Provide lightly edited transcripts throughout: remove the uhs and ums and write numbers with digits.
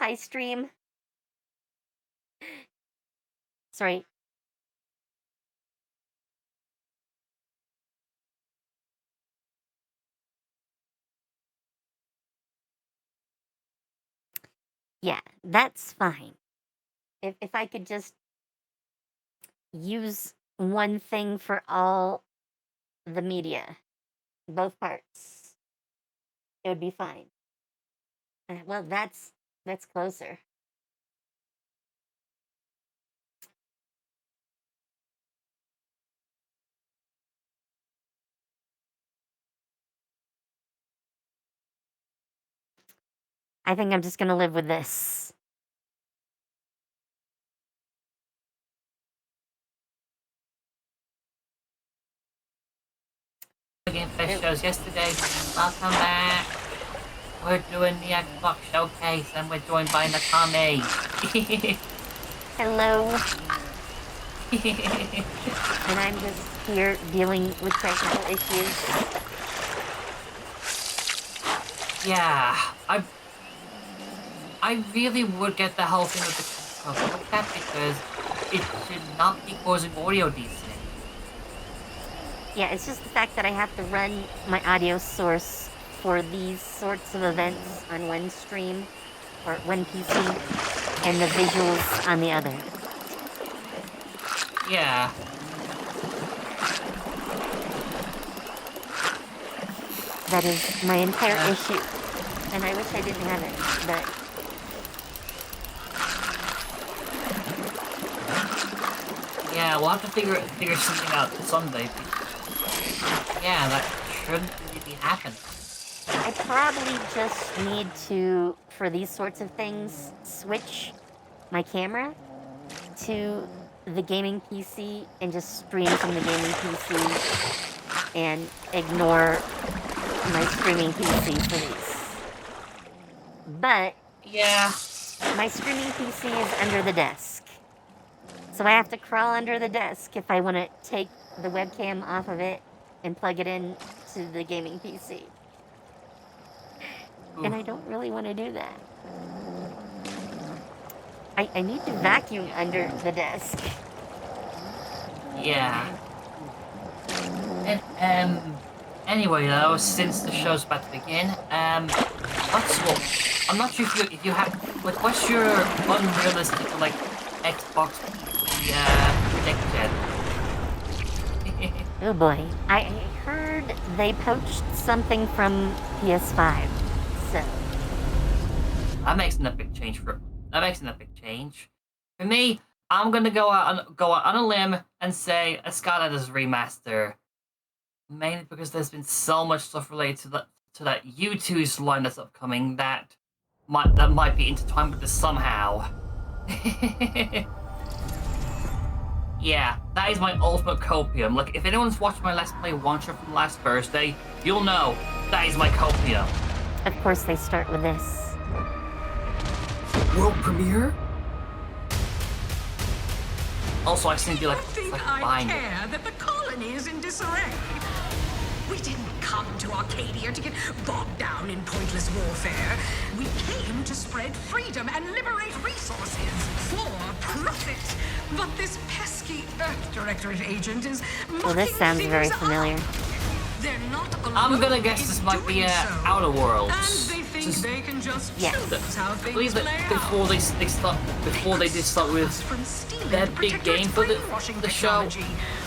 Wi-Fi stream. Sorry. Yeah, that's fine. If I could just use one thing for all the media, both parts, it would be fine. Well, that's closer. I think I'm just gonna live with this. Gameplay shows yesterday. Welcome back. We're doing the Xbox showcase and we're joined by Nakami. Hello. And I'm just here dealing with technical issues. Yeah, I really would get the whole thing with the control cap because it should not be causing audio desync. Yeah, it's just the fact that I have to run my audio source for these sorts of events on one stream or one PC and the visuals on the other. Yeah. That is my entire issue. And I wish I didn't have it, but... Yeah, we'll have to figure something out someday. Yeah, that shouldn't really be happening. I probably just need to, for these sorts of things, switch my camera to the gaming PC and just stream from the gaming PC and ignore my streaming PC for these. But yeah, my streaming PC is under the desk. So I have to crawl under the desk if I want to take the webcam off of it and plug it in to the gaming PC. Ooh. And I don't really want to do that. I need to vacuum under the desk. Yeah. And anyway though, since the show's about to begin, I'm not sure if you have like what's your unrealistic like Xbox prediction? Oh boy, I heard they poached something from PS5, so that makes an epic change for me. I'm gonna go out on a limb and say a Skylanders remaster, mainly because there's been so much stuff related to that U2's line that's upcoming that might be intertwined with this somehow. Yeah, that is my ultimate copium. Like, if anyone's watched my Let's Play one shot from last Thursday, you'll know that is my copium. Of course they start with this. World premiere? Also, I seem to be like buying it. That the colony is in disarray. We didn't come to Arcadia to get bogged down in pointless warfare. We came to spread freedom and liberate resources for profit. But this pesky Earth Directorate agent is... Well, this sounds very familiar. They're not alone. I'm gonna guess this might be Outer Worlds. And they think they can just choose how things please, play before they did start with their big game for the show,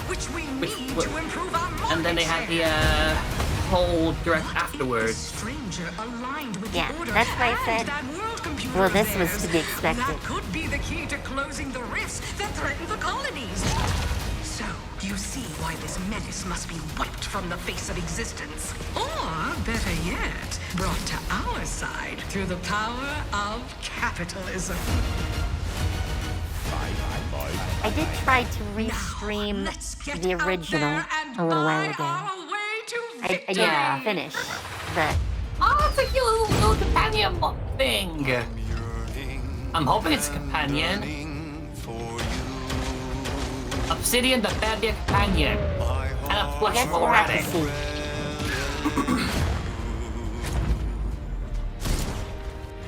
which we need to improve our and then they had the whole direct afterwards. Yeah, that's why I said, well, this was to be expected. That could be the key to closing the rifts that threaten the colonies. So, you see why this menace must be wiped from the face of existence. Or, better yet, brought to our side through the power of capitalism. I did try to restream the original a little while ago. I didn't finish, but... Oh, it's a cute little companion thing! I'm hoping it's a companion. Obsidian, the bad companion. And a flexible rabbit.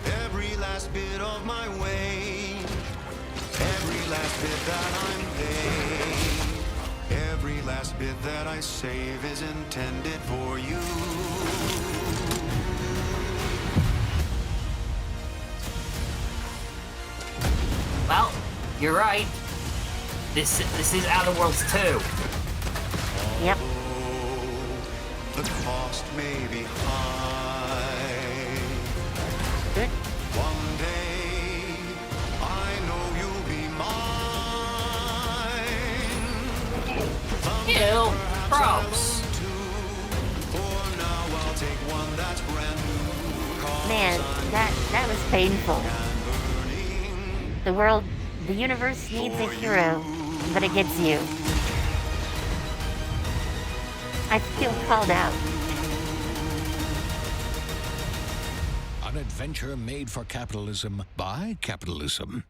Every last last bit of my way, every last bit that I'm paid, every last bit that I save is intended for you. Well, you're right. This is Outer Worlds 2. Yep. The cost may be high. Good. One day, I know you'll be mine. Ew, props. For now, I'll take one that's brand new. 'Cause Man, that was painful. The world, the universe needs a hero, but it gets you. I feel called out. An adventure made for capitalism by capitalism.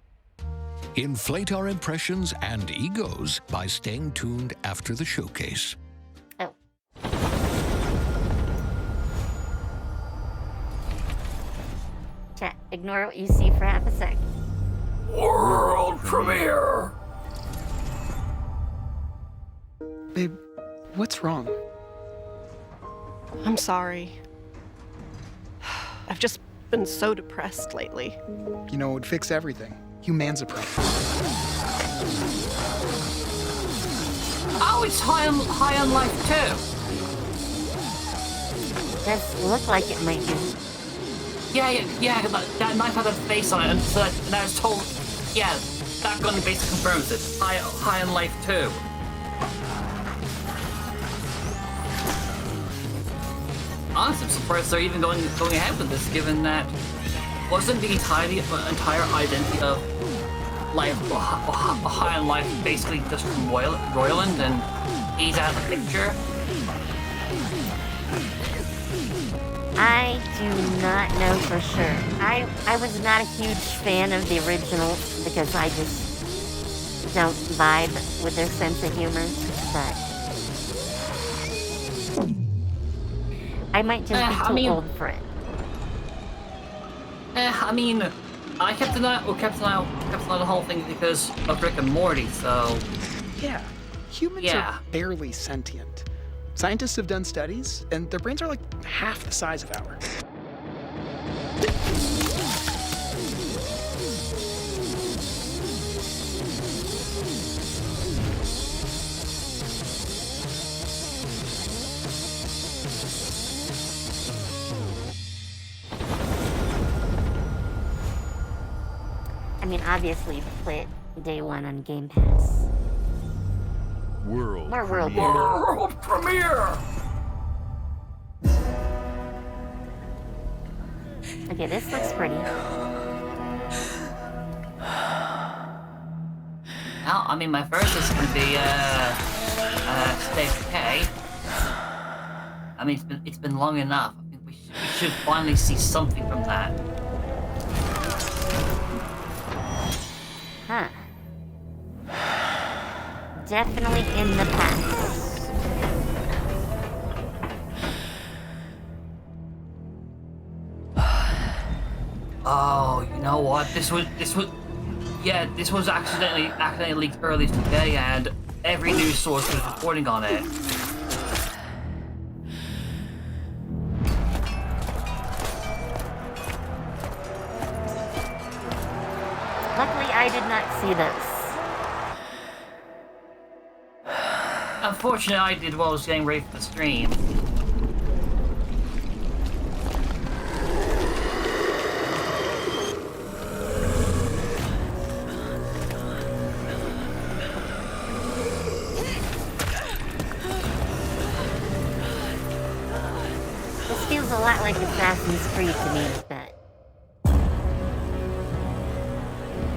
Inflate our impressions and egos by staying tuned after the showcase. Oh. Chat, ignore what you see for half a sec. World premiere. Babe, what's wrong? I'm sorry. I've just been so depressed lately. You know, it would fix everything. Humanzaprine. Oh, it's high on life too. Does look like it might be. Yeah. That knife had a face on it, and so and I was told, yeah, that gun basically confirms it. High on life too. Honestly, I'm surprised they're even going ahead with this, given that wasn't the entire identity of life, High on Life, basically just from Royland, and he's out of the picture. I do not know for sure. I was not a huge fan of the original because I just don't vibe with their sense of humor, but I might just be too old for it. I mean, I kept an eye on the whole thing because of Rick and Morty, so... Yeah, humans are barely sentient. Scientists have done studies, and their brains are like half the size of ours. I mean, obviously, you play it day one on Game Pass. World More world premiere! Okay, this looks pretty. Well, I mean, my first is going to be, State of Decay. I mean, it's been long enough. I think we should finally see something from that. Huh. Definitely in the past. Oh, you know what? This was accidentally leaked earlier today, and every news source was reporting on it. Luckily, I did not see those. Unfortunately, I did while I was getting ready for the stream. This feels a lot like Assassin's Creed to me, but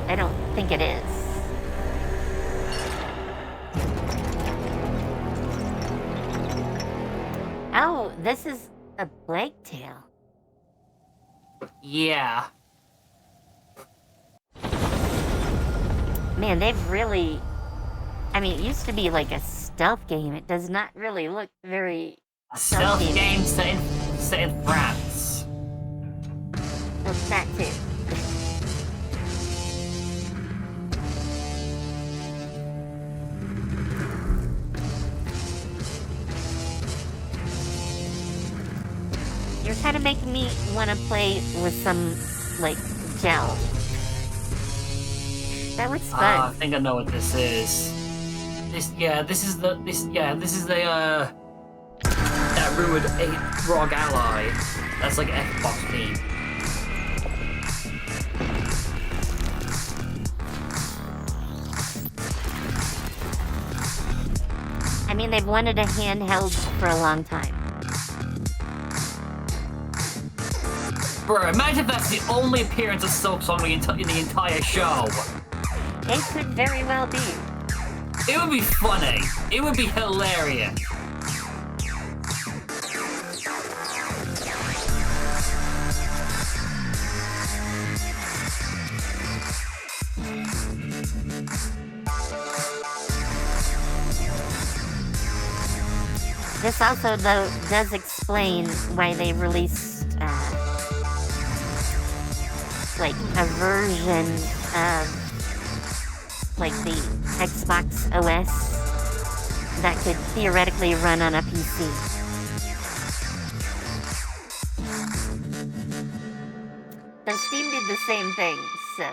I don't think it is. Oh, this is a Plague Tale. Yeah. Man, they've really... I mean, it used to be like a stealth game. It does not really look very... A stealth game set in France. Well, that too. kind of making me want to play with some, like, gel. That looks fun. I think I know what this is. This is the that rumored ROG Ally. That's like Xbox theme. I mean, they've wanted a handheld for a long time. Bro, imagine if that's the only appearance of Silksong in the entire show. It could very well be. It would be funny. It would be hilarious. This also, though, does explain why they released, like, a version of, like, the Xbox OS that could theoretically run on a PC. So Steam did the same thing, so...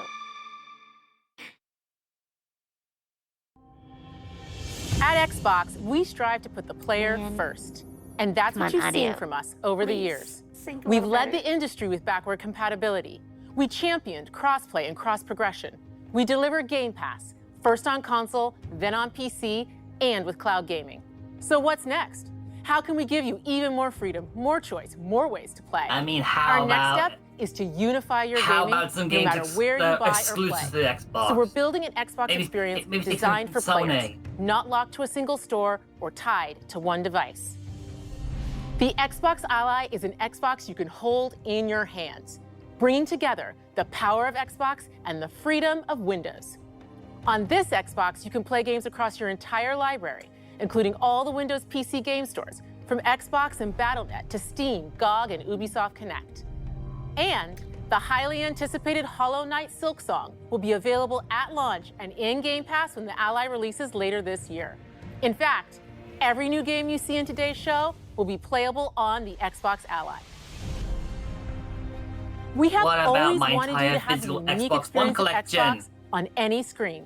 At Xbox, we strive to put the player first. And that's what you've seen from us over the years. We've led the industry with backward compatibility. We championed crossplay and cross-progression. We delivered Game Pass, first on console, then on PC, and with cloud gaming. So what's next? How can we give you even more freedom, more choice, more ways to play? I mean, how about... Our next step is to unify your how gaming, about some no games matter where you buy or exclusive play. to the Xbox? So we're building an Xbox experience designed for players, not locked to a single store or tied to one device. The Xbox Ally is an Xbox you can hold in your hands, bringing together the power of Xbox and the freedom of Windows. On this Xbox, you can play games across your entire library, including all the Windows PC game stores, from Xbox and Battle.net to Steam, GOG, and Ubisoft Connect. And the highly anticipated Hollow Knight Silksong will be available at launch and in Game Pass when the Ally releases later this year. In fact, every new game you see in today's show will be playable on the Xbox Ally. We have always wanted you to have the unique Xbox One experience of collection Xbox on any screen.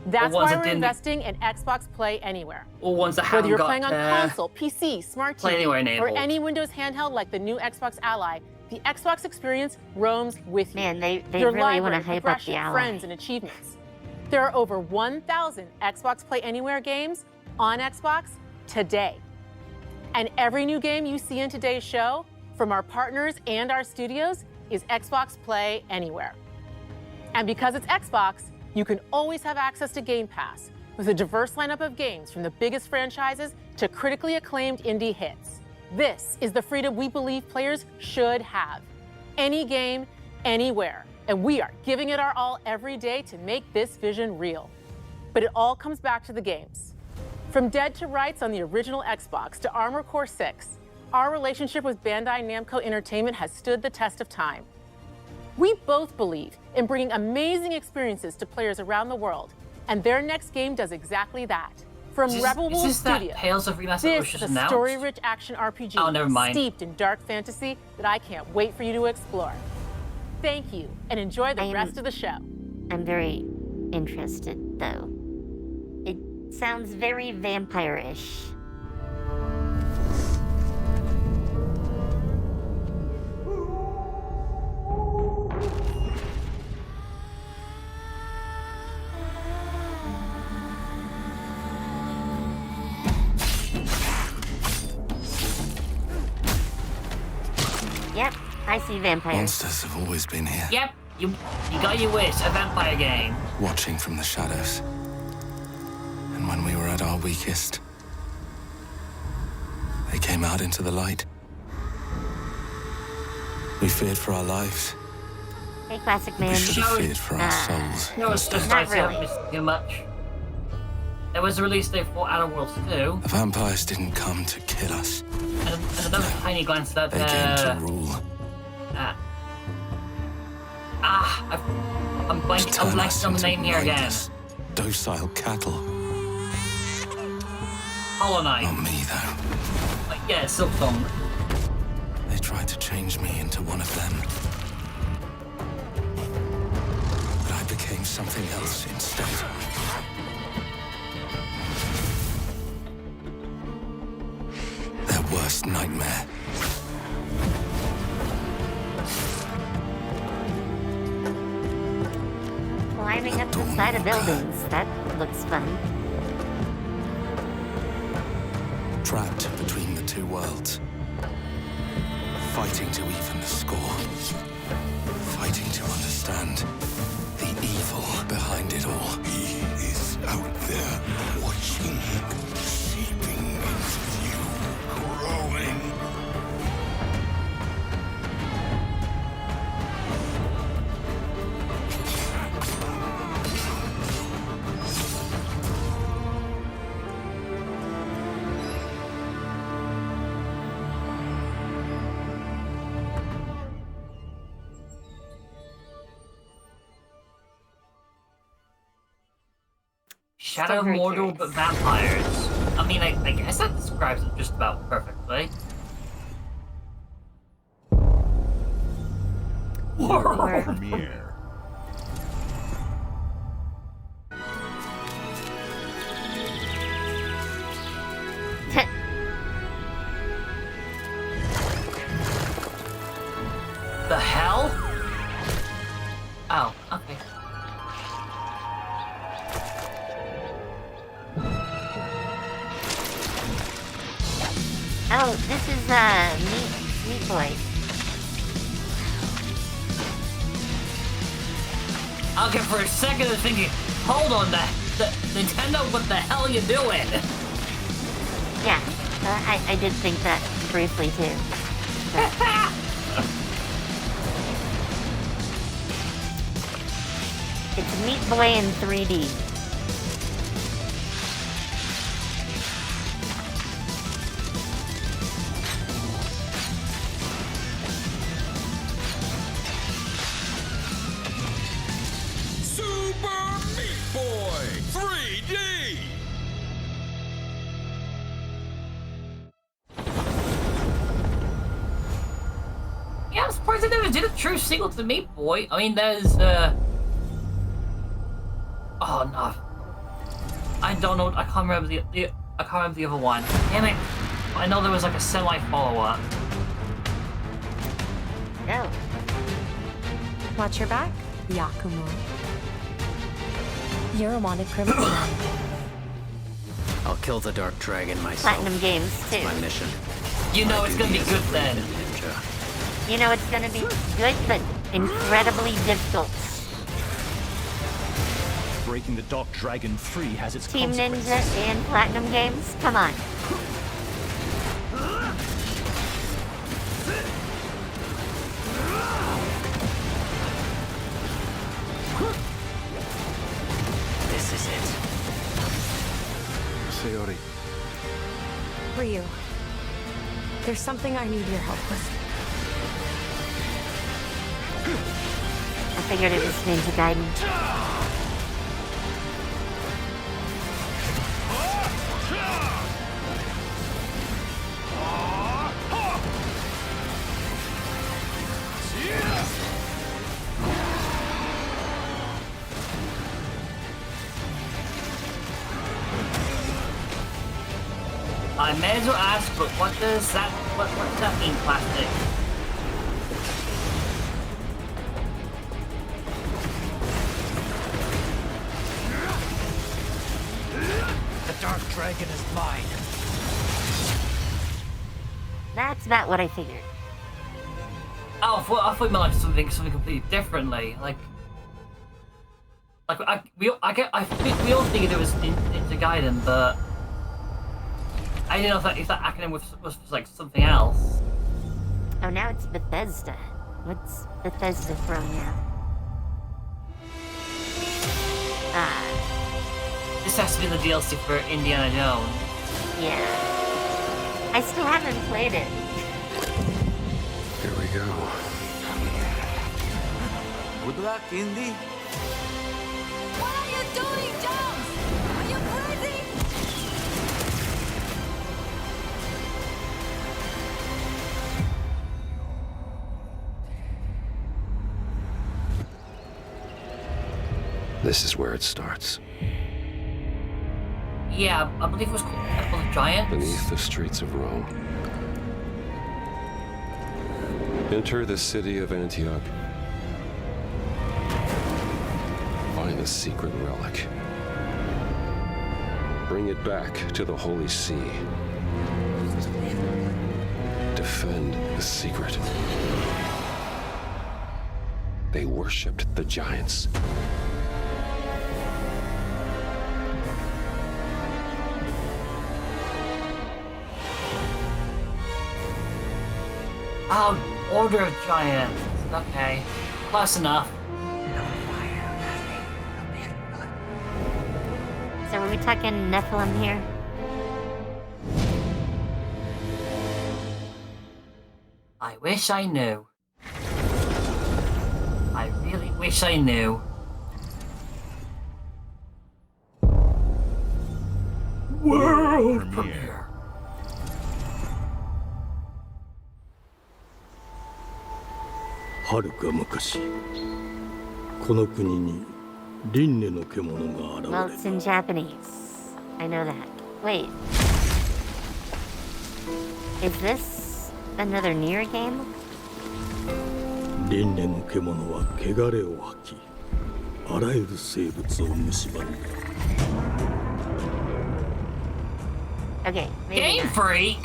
That's why we're investing in Xbox Play Anywhere. Or ones that Whether haven't you're got playing on console, PC, smart Play TV, Anywhere or enabled. any Windows handheld like the new Xbox Ally, the Xbox experience roams with you. Man, they Your really want to library, hype up progression, the Ally. friends, and achievements. There are over 1,000 Xbox Play Anywhere games on Xbox today. And every new game you see in today's show, from our partners and our studios, is Xbox Play Anywhere. And because it's Xbox, you can always have access to Game Pass, with a diverse lineup of games from the biggest franchises to critically acclaimed indie hits. This is the freedom we believe players should have. Any game, anywhere. And we are giving it our all every day to make this vision real. But it all comes back to the games. From Dead to Rights on the original Xbox to Armored Core 6, our relationship with Bandai Namco Entertainment has stood the test of time. We both believe in bringing amazing experiences to players around the world, and their next game does exactly that. From Rebel Wolf Studios, this is a story-rich action RPG steeped in dark fantasy that I can't wait for you to explore. Thank you, and enjoy the rest of the show. I'm very interested, though. It sounds very vampire-ish. Yep, I see vampires. Monsters have always been here. Yep, you got your wish, a vampire game. Watching from the shadows. And when we were at our weakest, they came out into the light. We feared for our lives. Hey, Classic Man. We should have feared for our souls. No, it's just Not really. too much. There was a release date for Outer Worlds 2. The vampires didn't come to kill us. And another tiny glance at They came to rule. I'm blanking on the name here again. Docile cattle. Hollow Knight. Not me, though. Yeah, Silksong. They tried to change me into one of them. But I became something else instead. Their worst nightmare. Climbing up the side of buildings. That looks fun. Trapped between the two worlds. Fighting to even the score. Fighting to understand the evil behind it all. He is out there watching, seeping into you, growing. Shadow of very Mordor, curious. but vampires. I mean, I guess that describes it just about perfectly. Or- Premiere. The hell? Oh, okay. Oh, this is Meat Boy. Okay, for a second I'm thinking, hold on, the Nintendo, what the hell are you doing? Yeah, I did think that briefly too. It's Meat Boy in 3D. Super Meat Boy 3D. Yeah, I'm surprised they never did a true sequel to Meat Boy. I mean, there's, oh, no. I don't know, I can't remember the other one. Damn it. I know there was like a semi-follow-up. Oh. Watch your back, Yakumo. You're a wanted criminal. I'll kill the Dark Dragon myself. Platinum Games too. My mission. You know it's gonna be good then. Ninja. You know it's gonna be good, but incredibly difficult. Breaking the Dark Dragon 3 has its Team consequences. Ninja and Platinum Games, come on. This is it. Sayori. Ryu, there's something I need your help with. I figured it was Ninja Gaiden. I may as well ask, but what does that mean, plastic? The Dark Dragon is mine. That's about what I figured. Oh, I thought you meant like something completely differently. I think we all figured it was Ninja Gaiden, but I didn't know if that acronym was like something else. Oh, now it's Bethesda. What's Bethesda from now? This has to be the DLC for Indiana Jones. Yeah. I still haven't played it. Here we go. Good luck, Indy. What are you doing, Jones? Are you crazy? This is where it starts. Yeah, I believe it was called Temple of Giants. Beneath the streets of Rome. Enter the city of Antioch. Find the secret relic. Bring it back to the Holy See. Defend the secret. They worshipped the giants. Oh, Order of Giants. Okay, close enough. So are we talking Nephilim here? I wish I knew. I really wish I knew. World premiere. はるか昔この国に輪廻の獣が現れ Well, it's in Japanese. I know that. Wait. Is this another Nier game? 輪廻の獣は汚れを吐きあらゆる生物を蝕んだ Okay, maybe Game not. Freak.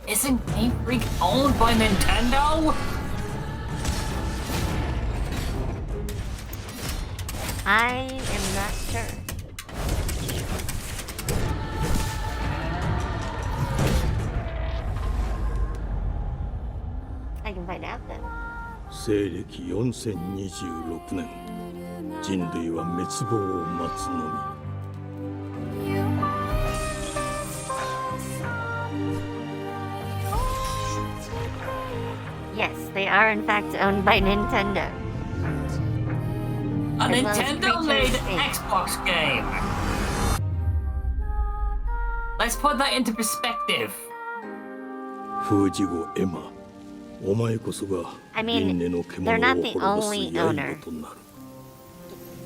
Isn't Game Freak owned by Nintendo? I am not sure. I can find out then. 西暦4026年人類は滅亡を待つのみ Yes, they are in fact owned by Nintendo. A As well as Nintendo-made Creatures Inc. Xbox game. Let's put that into perspective. 封じ子エマお前こそが I 輪 mean, 廻の they're 獣 not を the 滅ぼす only 刃 owner. となる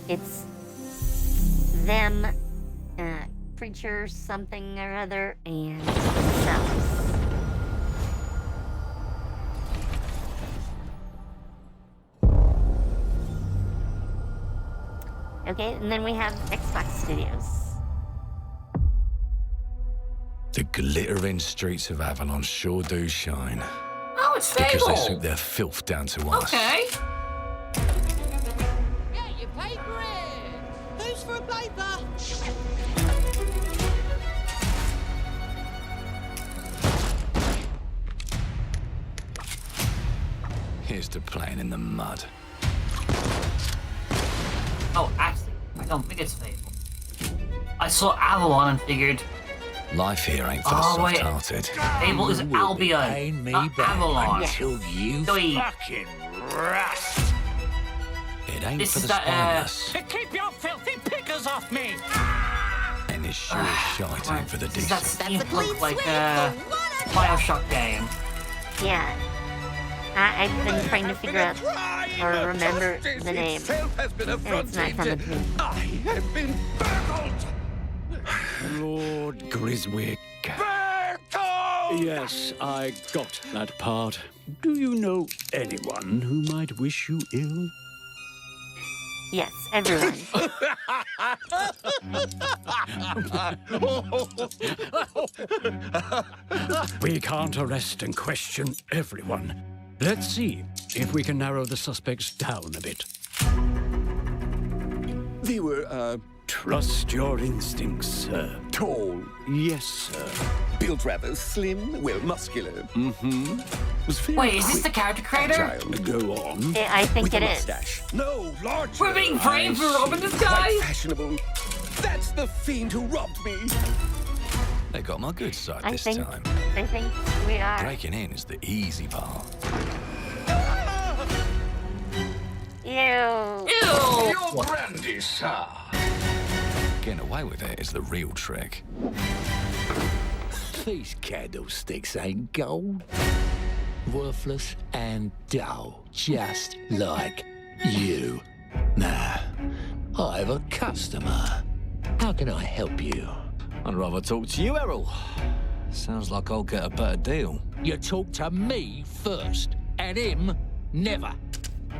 It's them, creature something or other, and themselves. Okay, and then we have Xbox Studios. The glittering streets of Avalon sure do shine. Oh, it's Because they Fable. suit their filth down to us. Okay. Get your paper in! Who's for a paper? Here's to playing in the mud. Oh, actually, I don't think it's Fable. I saw Avalon and figured Life here ain't for the Oh, wait. soft-hearted. Fable is Albion, not Avalon. you Doi. fucking rust. It ain't This for is the that, spineless. To keep your filthy pickers off me! And it's sure as shite ain't for the This is that decent. steampunk, like, Bioshock game. Yeah. I've been trying to figure out or remember the name, and it's not coming to me. I have been burgled! Lord Griswick. Yes, I got that part. Do you know anyone who might wish you ill? Yes, everyone. We can't arrest and question everyone. Let's see if we can narrow the suspects down a bit. They were, Trust your instincts, sir. tall, Yes, sir. built rather slim, well, muscular. Mm-hmm. Was very Wait, is this quick, the character creator? agile, Go on. I think with it a is. mustache. No, larger. We're being framed for robbing this guy? Quite fashionable. That's the fiend who robbed me. They got my good side I this think time. we are. Breaking in is the easy part. Ew. Your brandy, sir. Getting away with it is the real trick. These candlesticks ain't gold. Worthless and dull, just like you. Nah, I have a customer. How can I help you? I'd rather talk to you, Errol. Sounds like I'll get a better deal. You talk to me first, and him never.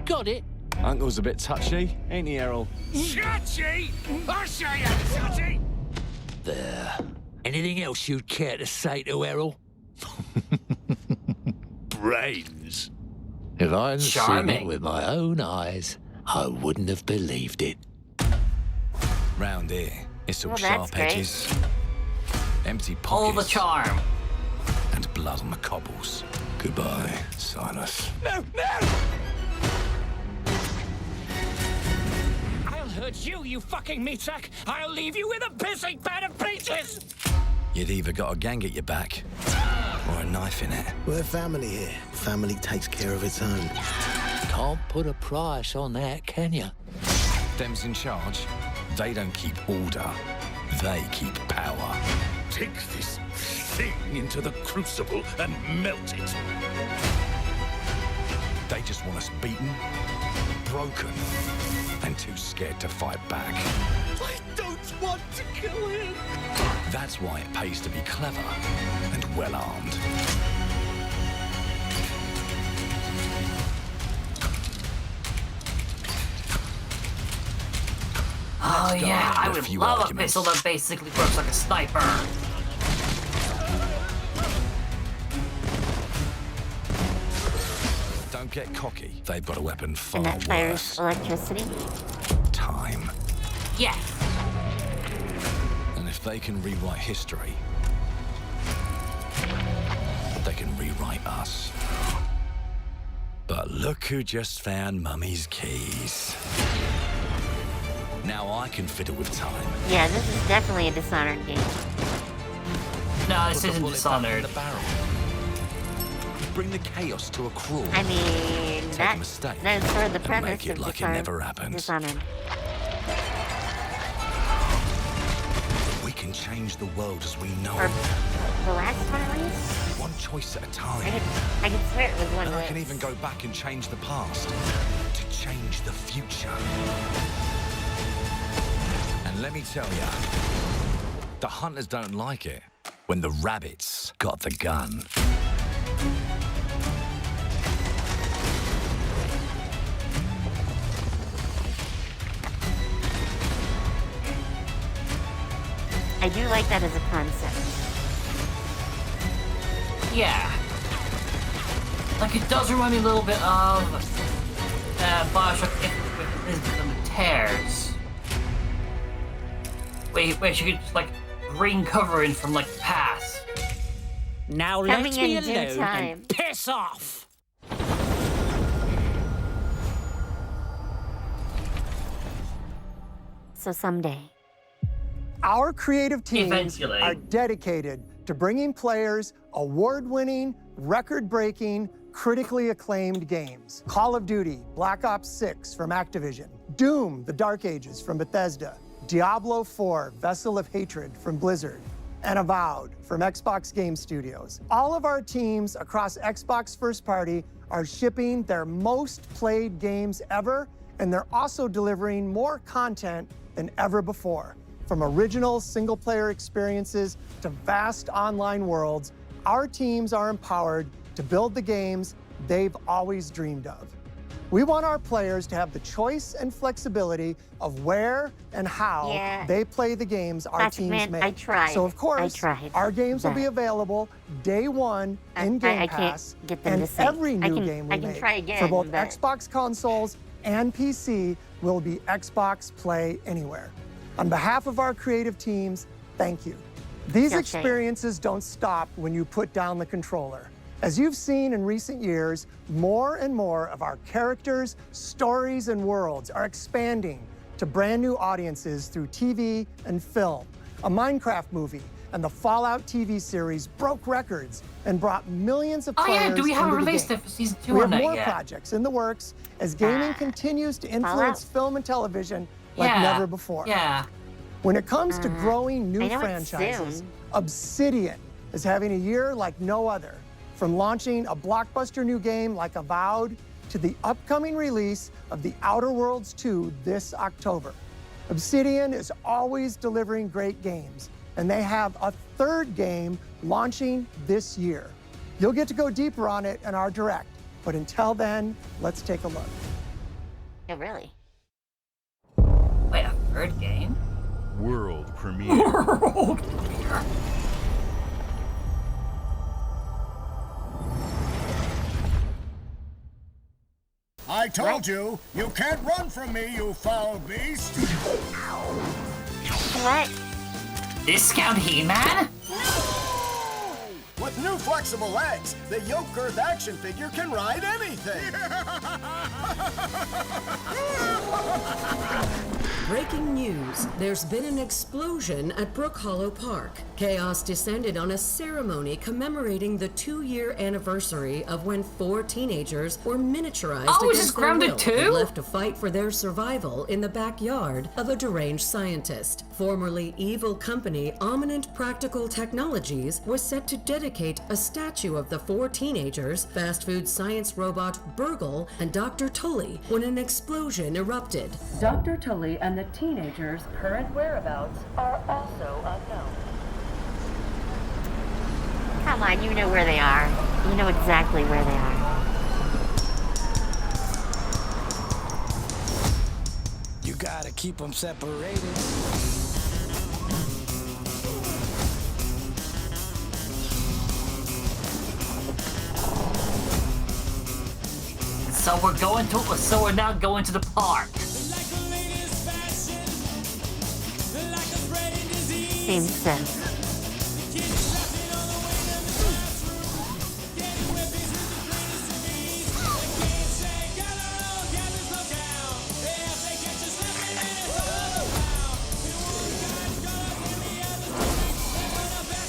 Got it? Uncle's a bit touchy, ain't he, Errol? Touchy? I say I'm touchy! There. Anything else you'd care to say to Errol? Brains. If I hadn't seen it with my own eyes, I wouldn't have believed it. Round here, it's all Well, sharp that's great. edges, empty pockets, All the charm. and blood on the cobbles. Goodbye, Silas. No, no! I'll hurt you, you fucking meatsack! I'll leave you with a pissing pan of peaches! You'd either got a gang at your back, or a knife in it. We're family here. Family takes care of its own. Can't put a price on that, can you? Them's in charge. They don't keep order. They keep power. Take this thing into the crucible and melt it. They just want us beaten, broken, and too scared to fight back. I don't want to kill him. That's why it pays to be clever and well-armed. Oh yeah, I into a would few love a arguments. pistol that basically works like a sniper. Don't get cocky. They've got a weapon far And that fires worse. electricity. Time. Yes. And if they can rewrite history, they can rewrite us. But look who just found Mummy's keys. Now I can fiddle with time. Yeah, this is definitely a Dishonored game. No, this Put the isn't bullet back in Dishonored. the barrel. Bring the chaos to a crawl. I mean, Take a that's mistake sort of the and premise make it of like it never happened. Dishonored. We can change the world as we know Or it. the last one, at least? One choice at a time. I could swear it was one And of I can those. even go back and change the past to change the future. And let me tell ya, the hunters don't like it when the rabbits got the gun. I do like that as a concept. Yeah. Like, it does remind me a little bit of Bioshock with the tears. Where you could just, like, bring cover in from, like, the past. Now Coming let me in due alone time. and piss off! So someday. Our creative teams Eventually. are dedicated to bringing players award-winning, record-breaking, critically acclaimed games. Call of Duty, Black Ops 6 from Activision, Doom, The Dark Ages from Bethesda, Diablo 4, Vessel of Hatred from Blizzard, and Avowed from Xbox Game Studios. All of our teams across Xbox First Party are shipping their most played games ever, and they're also delivering more content than ever before. From original single-player experiences to vast online worlds, our teams are empowered to build the games they've always dreamed of. We want our players to have the choice and flexibility of where and how Yeah. they play the games our Classic teams Man, make. I tried. So of course, I tried. our games will be That. available day one in Game I can't Pass, get them and to sync. every I new can- game we I can make try again, for both but- Xbox consoles and PC will be Xbox Play Anywhere. On behalf of our creative teams, thank you. These Okay. experiences don't stop when you put down the controller. As you've seen in recent years, more and more of our characters, stories, and worlds are expanding to brand new audiences through TV and film. A Minecraft movie and the Fallout TV series broke records and brought millions of Oh players yeah, do we have a into the release game. date for season 2 We on have that more yet? projects in the works as gaming continues to influence film and television like Yeah, never before. Yeah. When it comes to growing new I know it's franchises, soon. Obsidian is having a year like no other. From launching a blockbuster new game like Avowed to the upcoming release of The Outer Worlds 2 this October. Obsidian is always delivering great games, and they have a third game launching this year. You'll get to go deeper on it in our Direct, but until then, let's take a look. Oh, really? Wait, a third game? World premiere. World premiere. I told you, you can't run from me, you foul beast! What? Discount He-Man? With new flexible legs, the yoke girth action figure can ride anything! Breaking news. There's been an explosion at Brook Hollow Park. Chaos descended on a ceremony commemorating the 2-year anniversary of when 4 teenagers were miniaturized against their will and left to fight for their survival in the backyard of a deranged scientist. Formerly evil company Ominent Practical Technologies was set to dedicate a statue of the 4 teenagers, fast food science robot Burgle, and Dr. Tully when an explosion erupted. Dr. Tully and the teenagers' current whereabouts are also unknown. Come on, you know where they are. You know exactly where they are. You gotta keep them separated. So we're now going to the park. Seems sense.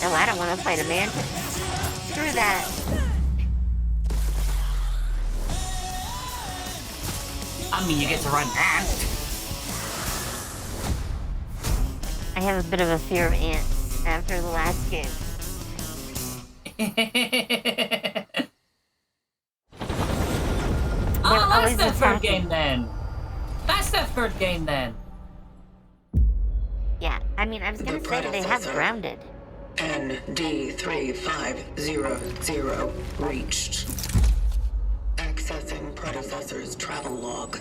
Oh, I don't want to fight a mantis. Screw that. I mean, you get to run ant. I have a bit of a fear of ants after the last game. Oh, that's the third game then. That's the third game then. Yeah, I mean, I was gonna say they have grounded. ND3500 reached. Accessing predecessor's travel log.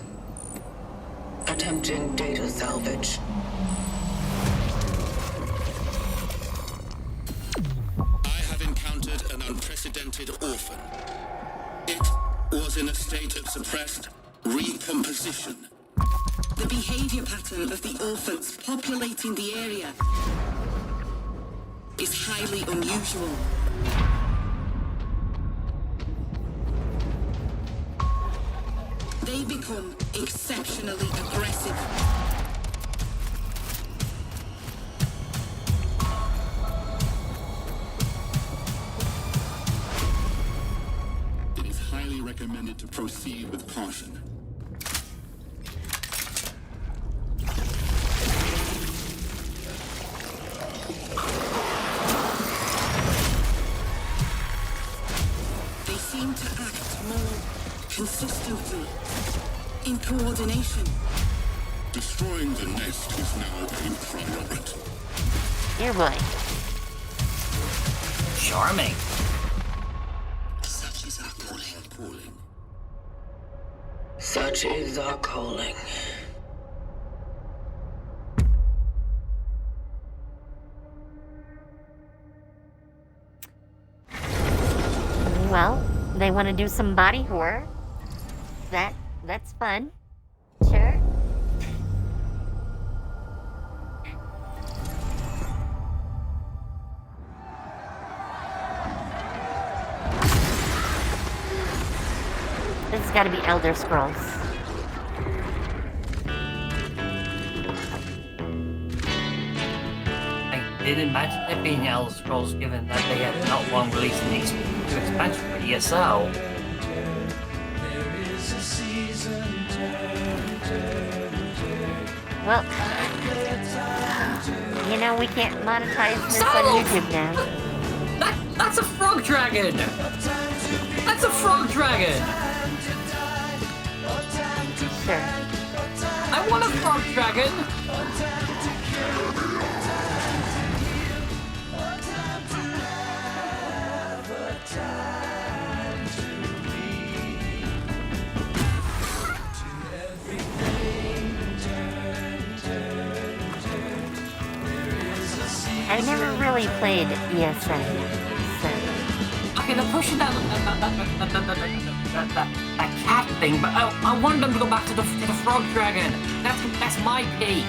Attempting data salvage. I have encountered an unprecedented orphan. It was in a state of suppressed recomposition. The behavior pattern of the orphans populating the area is highly unusual. They become exceptionally aggressive. It is highly recommended to proceed with caution. They seem to act more consistently, in coordination. Destroying the nest is now a priority. Dear boy. Charming. Such is our calling. Such is our calling. Well, they want to do some body horror. That's fun. Sure. This has got to be Elder Scrolls. I didn't imagine it being Elder Scrolls given that they had not long released these 2 expansions for ESO. Well, You know, we can't monetize this on YouTube now. That's a frog dragon! That's a frog dragon! Sure. I want a frog dragon! I never really played ESN, so... Okay, they're pushing that cat thing, but I want them to go back to the frog dragon. That's my peak.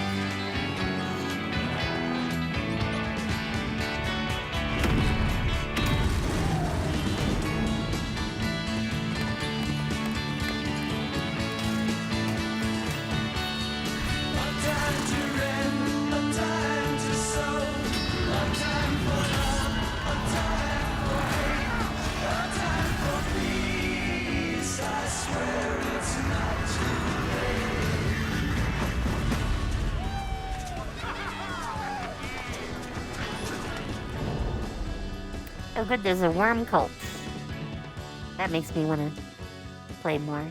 Oh good, there's a worm cult. That makes me want to play more.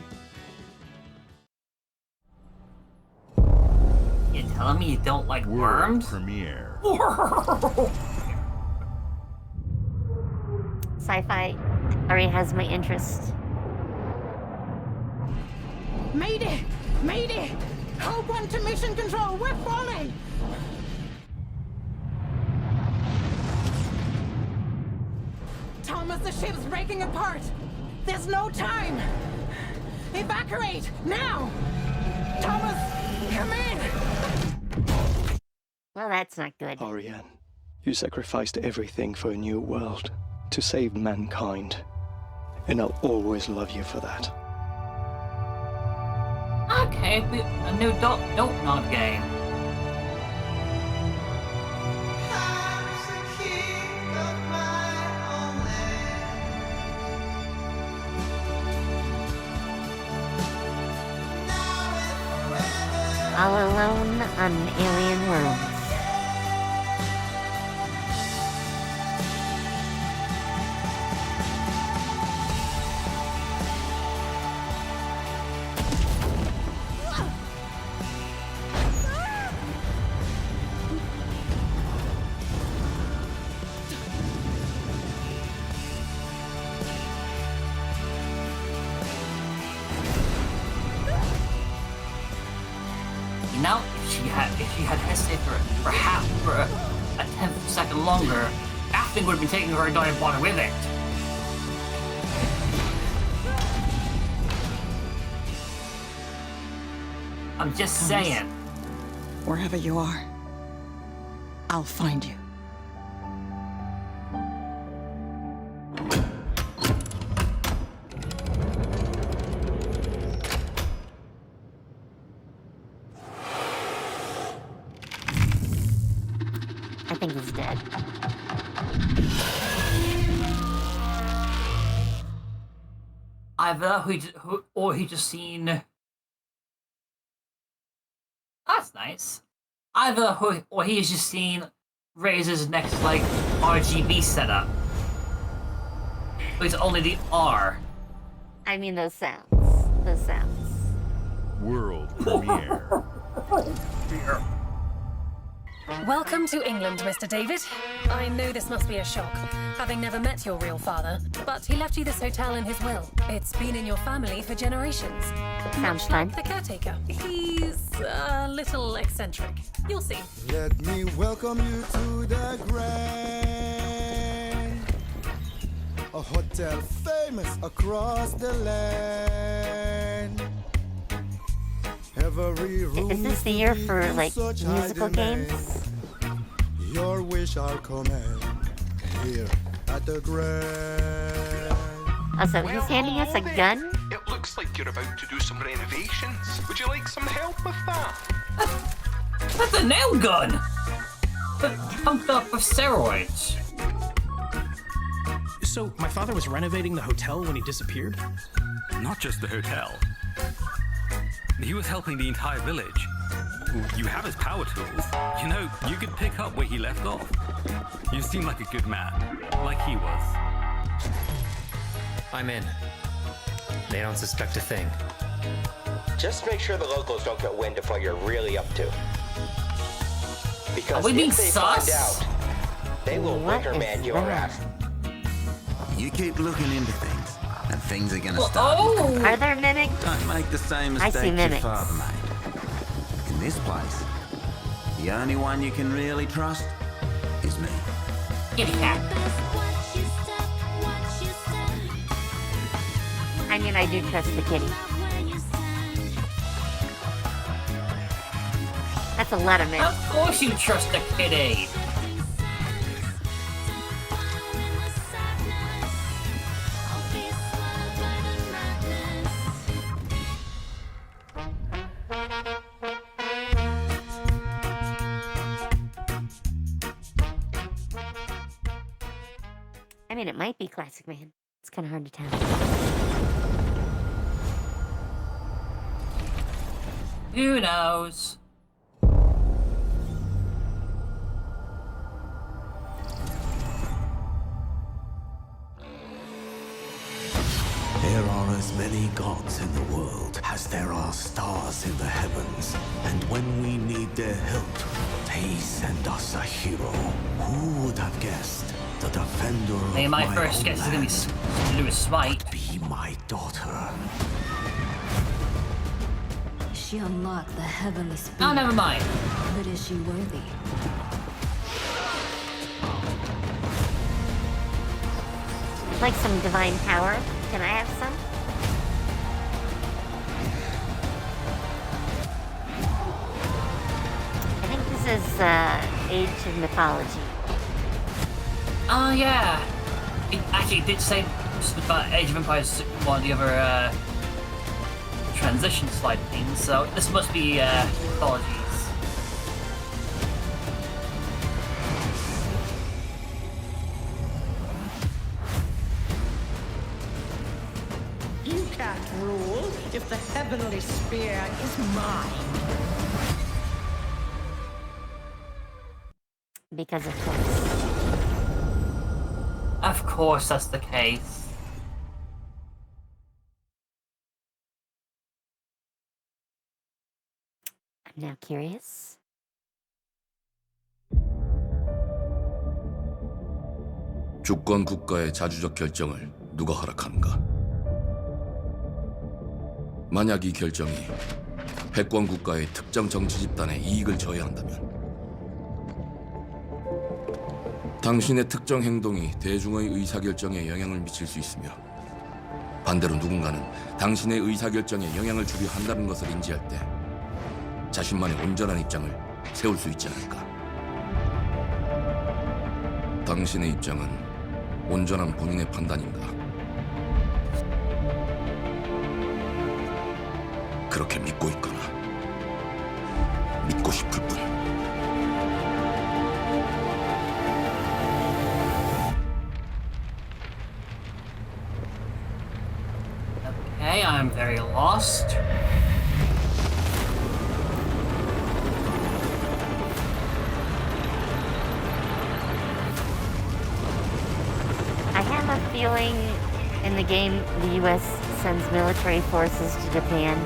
You're telling me you don't like worms? Premiere. Sci-fi already has my interest. Mayday! Mayday! Hold one to mission control, we're falling! Thomas, the ship's breaking apart! There's no time! Evacuate! Now! Thomas, come in! Well, that's not good. Ariane, you sacrificed everything for a new world, to save mankind. And I'll always love you for that. Okay, a new Don't game. All alone on an alien world. Now, if she had hesitated for a 10th of a second longer, that thing would have been taking her entire body with it. I'm just saying. Wherever you are, I'll find you. I think he's dead. Either he just seen. That's nice. Either or he's just seen Razor's next RGB setup. So it's only the R. I mean those sounds. Those sounds. World premiere. Welcome to England, Mr. David. I know this must be a shock, having never met your real father, but he left you this hotel in his will. It's been in your family for generations. Sounds fun. The caretaker. He's a little eccentric. You'll see. Let me welcome you to the Grand, a hotel famous across the land. Is this the year for musical games? Your wish I'll command here at the Grand. Also, he's handing us a gun? It looks like you're about to do some renovations. Would you like some help with that? That's a nail gun! But pumped up with steroids. So, my father was renovating the hotel when he disappeared? Not just the hotel. He was helping the entire village. You have his power tools. You know, you could pick up where he left off. You seem like a good man, like he was. I'm in. They don't suspect a thing. Just make sure the locals don't get wind of what you're really up to. Because Are we being if they sus? find out, they will wicker man your ass. You keep looking into things, and things are gonna start. Are there mimics? Don't make the same I see mistake your mimics. father made. In this place, the only one you can really trust is me. Kitty cat. I mean, I do trust the kitty. That's a lot of mimics. Of course you trust the kitty. I mean, it might be Classic Man. It's kind of hard to tell. Who knows? There are as many gods in the world as there are stars in the heavens. And when we need their help, they send us a hero. Who would have guessed the defender of Maybe my my first guess is gonna be homeland to do with Smite. be my daughter? She unlocked the heavenly spirit. Oh, never mind. But is she worthy? Like some divine power. Can I have some? I think this is Age of Mythology. Oh yeah. It actually did say about Age of Empires, one of the other transition slide things, so this must be apologies. You can't rule if the heavenly spear is mine. Because of course. Of course that's the case. I'm now curious. 주권 국가의 자주적 결정을 누가 허락하는가? 만약 이 결정이 패권 국가의 특정 정치 집단의 이익을 저해한다면 당신의 특정 행동이 대중의 의사결정에 영향을 미칠 수 있으며 반대로 누군가는 당신의 의사결정에 영향을 주려 한다는 것을 인지할 때 자신만의 온전한 입장을 세울 수 있지 않을까? 당신의 입장은 온전한 본인의 판단인가? 그렇게 믿고 있거나 믿고 싶을 뿐. Okay, I'm very lost. I have a feeling in the game the US sends military forces to Japan.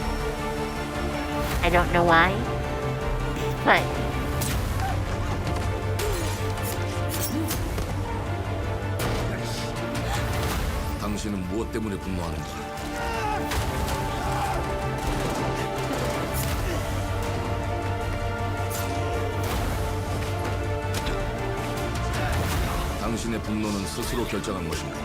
I don't know why, but 당신은 무엇 때문에 분노하는가? 당신의 분노는 스스로 결정한 것인가?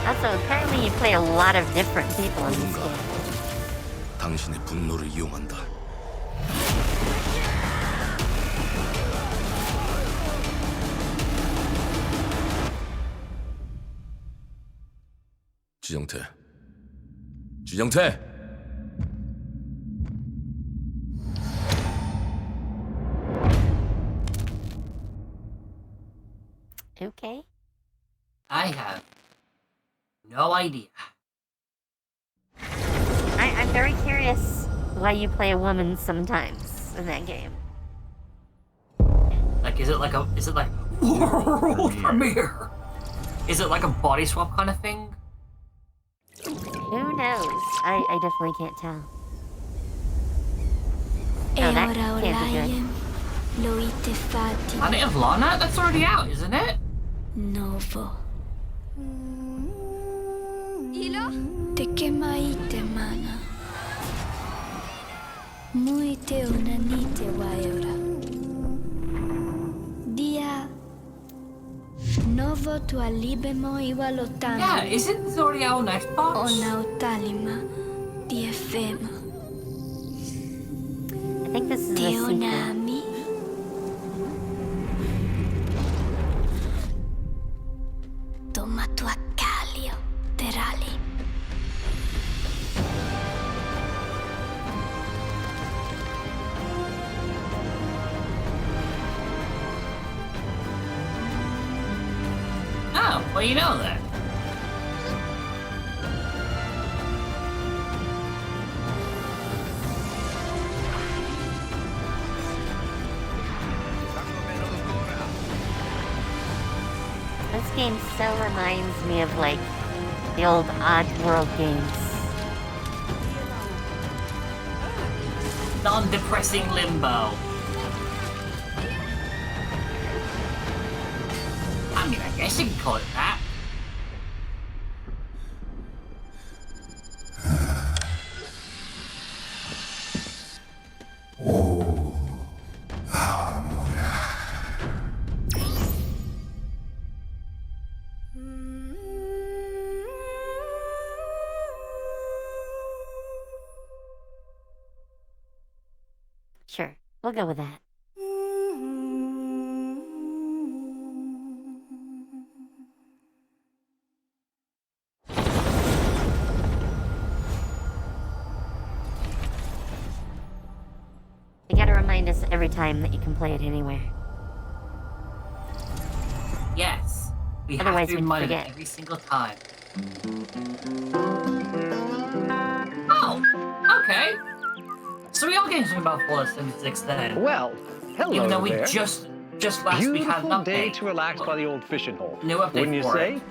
also apparently you play a lot of different people in this 누군가 game. 당신의 분노를 이용한다. 지정태. 지정태! Okay. I have no idea. very curious why you play a woman sometimes in that game. Like, is it like world premiere? Is it like a body swap kind of thing? Who knows? I definitely can't tell. Oh, that can't be good. Planet of Lana? That's already out, isn't it? Novo. Te kemaite mana. Muy te unanite waiora. Dia. Novo tu alibemo iwalotamo. Yeah, isn't this already out on Xbox? Ona utalima. Diefema. I think this is a sequel. Toma tu accalio, terali. Oh, well, you know that. This game so reminds me of, like, the old Oddworld games. Non-depressing limbo. I mean, I guess you can call it that. Sure, we'll go with that. You gotta remind us every time that you can play it anywhere. Yes. We Otherwise have to we'd remind forget. it every single time. Oh, okay. So we are getting something about Fallout 76 then. Well, hello even though we there. just last week had an Beautiful update. day to relax by the old fishing hole. New update Wouldn't you for say? it.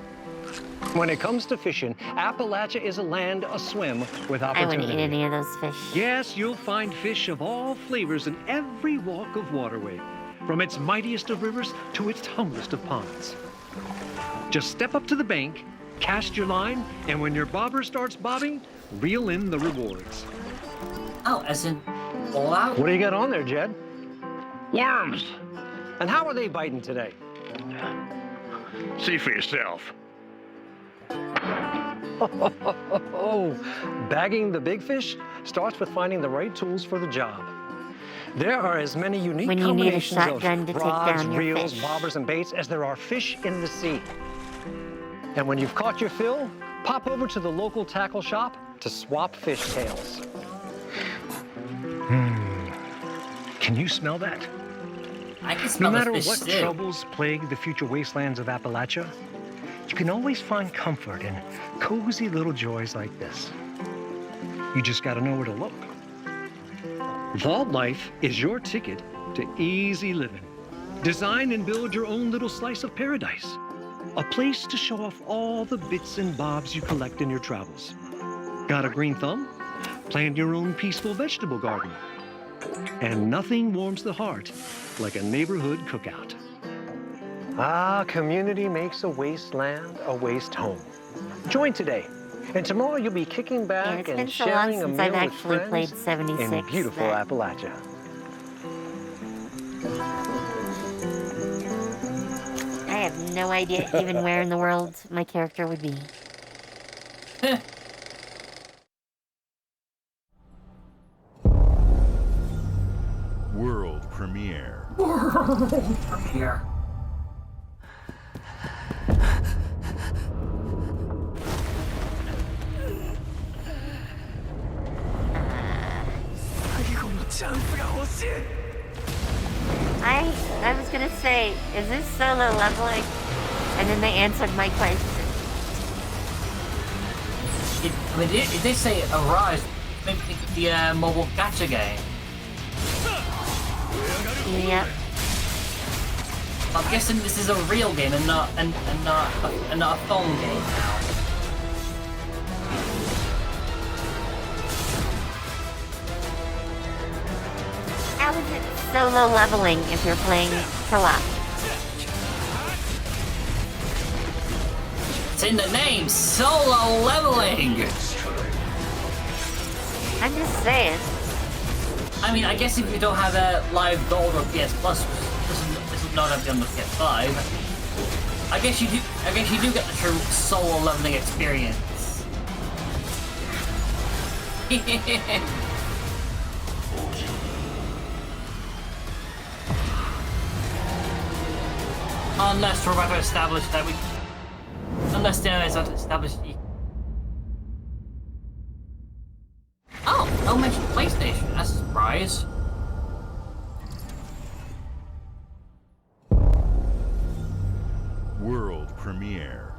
When it comes to fishing, Appalachia is a land aswim with I opportunity. wouldn't eat any of those fish. Yes, you'll find fish of all flavors in every walk of waterway, from its mightiest of rivers to its humblest of ponds. Just step up to the bank, cast your line, and when your bobber starts bobbing, reel in the rewards. Oh, as in Fallout? What do you got on there, Jed? Worms. And how are they biting today? See for yourself. Bagging the big fish starts with finding the right tools for the job. There are as many unique When you need a combinations shotgun of to take rods, down your reels, fish. bobbers, and baits as there are fish in the sea. And when you've caught your fill, pop over to the local tackle shop to swap fish tails. Can you smell that? I can No smell matter the fish what stew. troubles plague the future wastelands of Appalachia, you can always find comfort in cozy little joys like this. You just gotta know where to look. Vault Life is your ticket to easy living. Design and build your own little slice of paradise. A place to show off all the bits and bobs you collect in your travels. Got a green thumb? Plant your own peaceful vegetable garden. And nothing warms the heart like a neighborhood cookout. Ah, community makes a wasteland a waste home. Join today, and tomorrow you'll be kicking back it's and been so long sharing a since meal I've with actually friends played 76 in beautiful that- Appalachia. I have no idea even where in the world my character would be. World premiere. World premiere. I was gonna say, is this solo leveling? And then they answered my question. It did say arise made me think of the mobile gacha game. Yep. I'm guessing this is a real game and not a phone game now. How is it solo leveling if you're playing co-op? It's in the name, solo leveling! I'm just saying. I mean, I guess if you don't have a live gold or PS Plus, this will not have been on the PS5. I guess you do get the true solo leveling experience. Unless we're about to establish that we... Unless Dan is about to establish the... Oh, no mention PlayStation. That's a surprise. World premiere.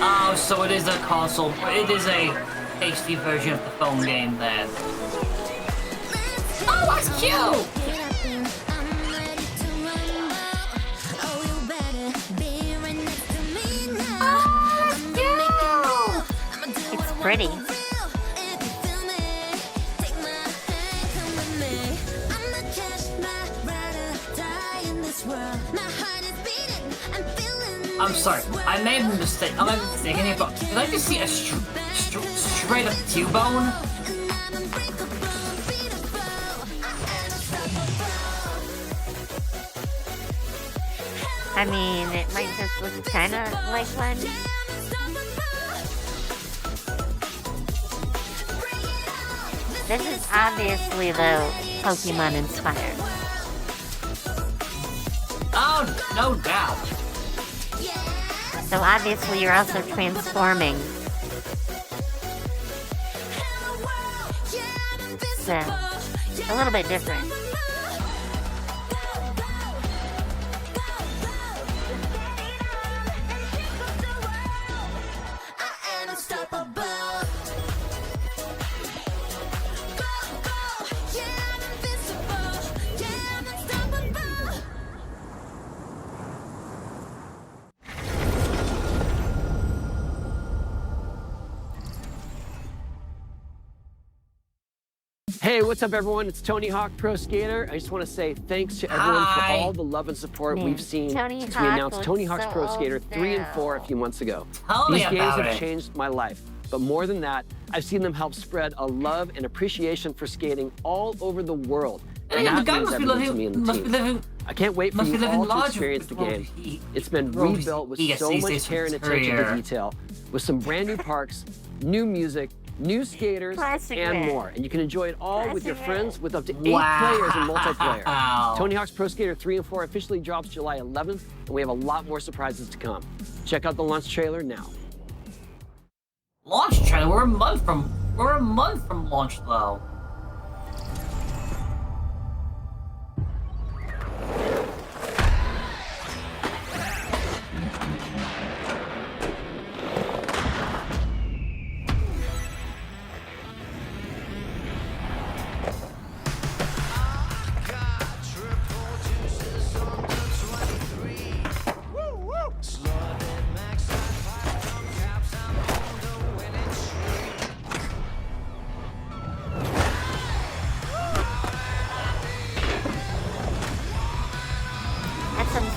Oh, so it is a console. It is a HD version of the phone game then. Oh, that's cute! It's pretty. I'm sorry, I made a mistake. I'm mistaken here, but did I just see a straight up T-bone? I mean, it might just look kind of like one. This is obviously, though, Pokemon inspired. Oh, no doubt. So obviously you're also transforming. So, a little bit different. Hey, what's up, everyone? It's Tony Hawk Pro Skater. I just want to say thanks to everyone for all the love and support we've seen since we announced Tony Hawk's Pro Skater 3 and 4 a few months ago. These games have changed my life. But more than that, I've seen them help spread a love and appreciation for skating all over the world. And that means everything to me and the team. I can't wait for you all to experience the game. It's been rebuilt with so much care and attention to detail, with some brand new parks, new music, new skaters, and more. And you can enjoy it all with your friends with up to 8 players in multiplayer. Tony Hawk's Pro Skater 3 and 4 officially drops July 11th, and we have a lot more surprises to come. Check out the launch trailer now. Launch trailer? We're a month from launch though.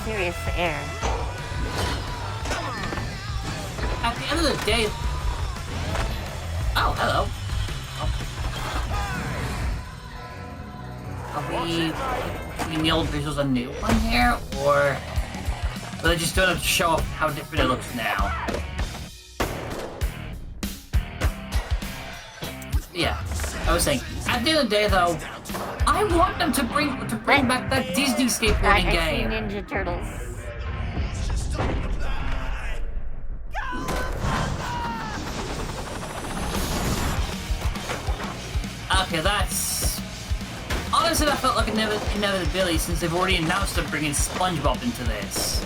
Serious air. At the end of the day... Oh, hello. Are we the old visuals a new one here, or are they just doing it to show off how different it looks now? Yeah, I was saying, at the end of the day though, I want them to bring back that Disney skateboarding game. Ninja Turtles. Okay, that's... Honestly, that felt like an inevitability since they've already announced they're bringing SpongeBob into this.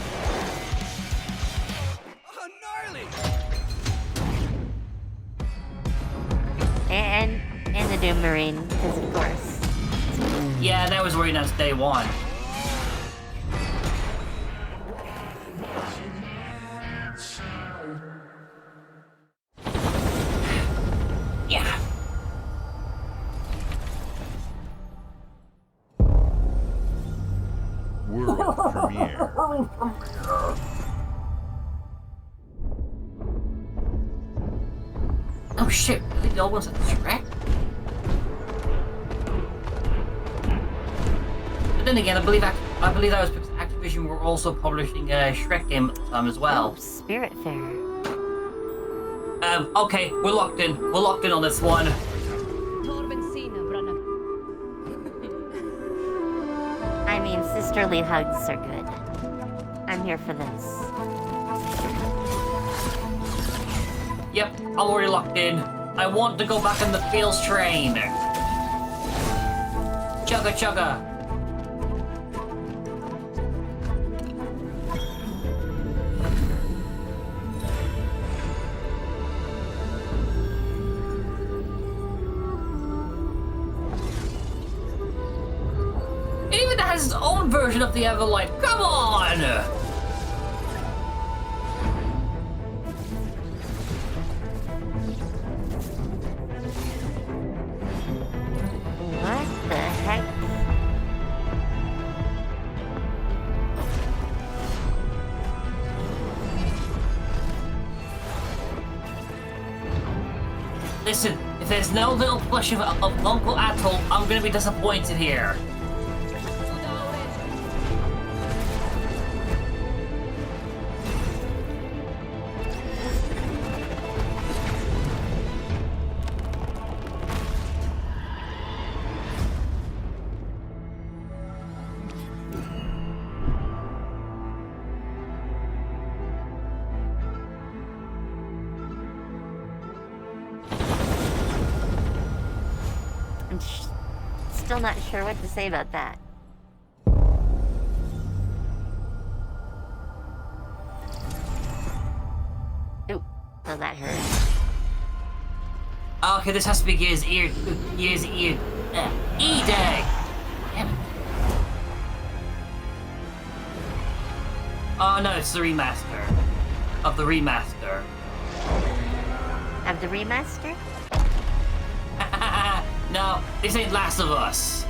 do Marine, because of course. Yeah, that was Marine as day one. Yeah. World premiere. Oh shit, I think the old one's at Shrek? But then again, I believe that was because Activision were also publishing a Shrek game at the time as well. Oh, Spiritfarer. Okay, we're locked in. We're locked in on this one. I mean, sisterly hugs are good. I'm here for this. Yep, I'm already locked in. I want to go back on the Feels train. Chugga chugga. It even has its own version of the Everlight. Come on! What the heck? Listen, if there's no little plush of Uncle Atoll, I'm gonna be disappointed here. I'm still not sure what to say about that. Ooh, oh, that hurt. Okay, this has to be Year's Ear. E-Day. Damn it. Oh no, it's the remaster. Of the remaster. Of the remaster? No, this ain't Last of Us.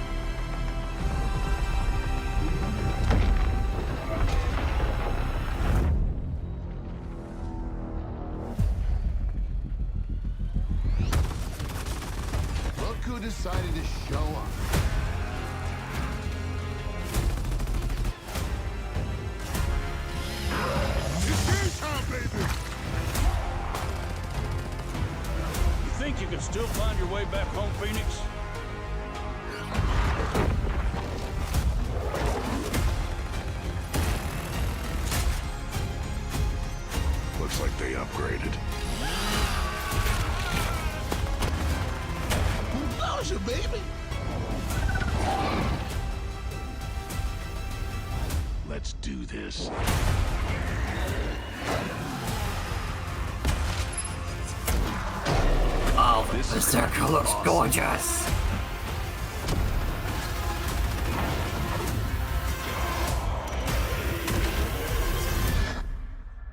Look who decided to show up. It's game time, baby! You think you can still find your way back home, Phoenix? Looks like they upgraded. How's your baby? Let's do this. Oh, the circle looks gorgeous.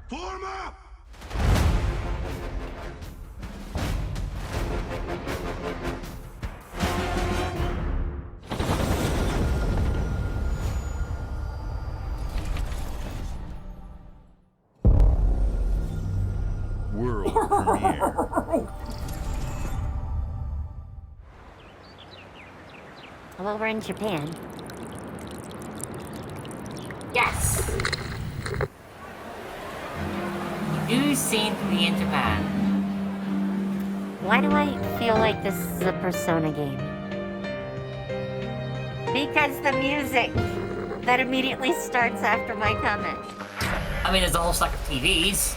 Form up! World premiere. Well, we're in Japan. Yes! You seem to be in Japan. Why do I feel like this is a Persona game? Because the music that immediately starts after my comment. I mean, there's a whole stack of TVs.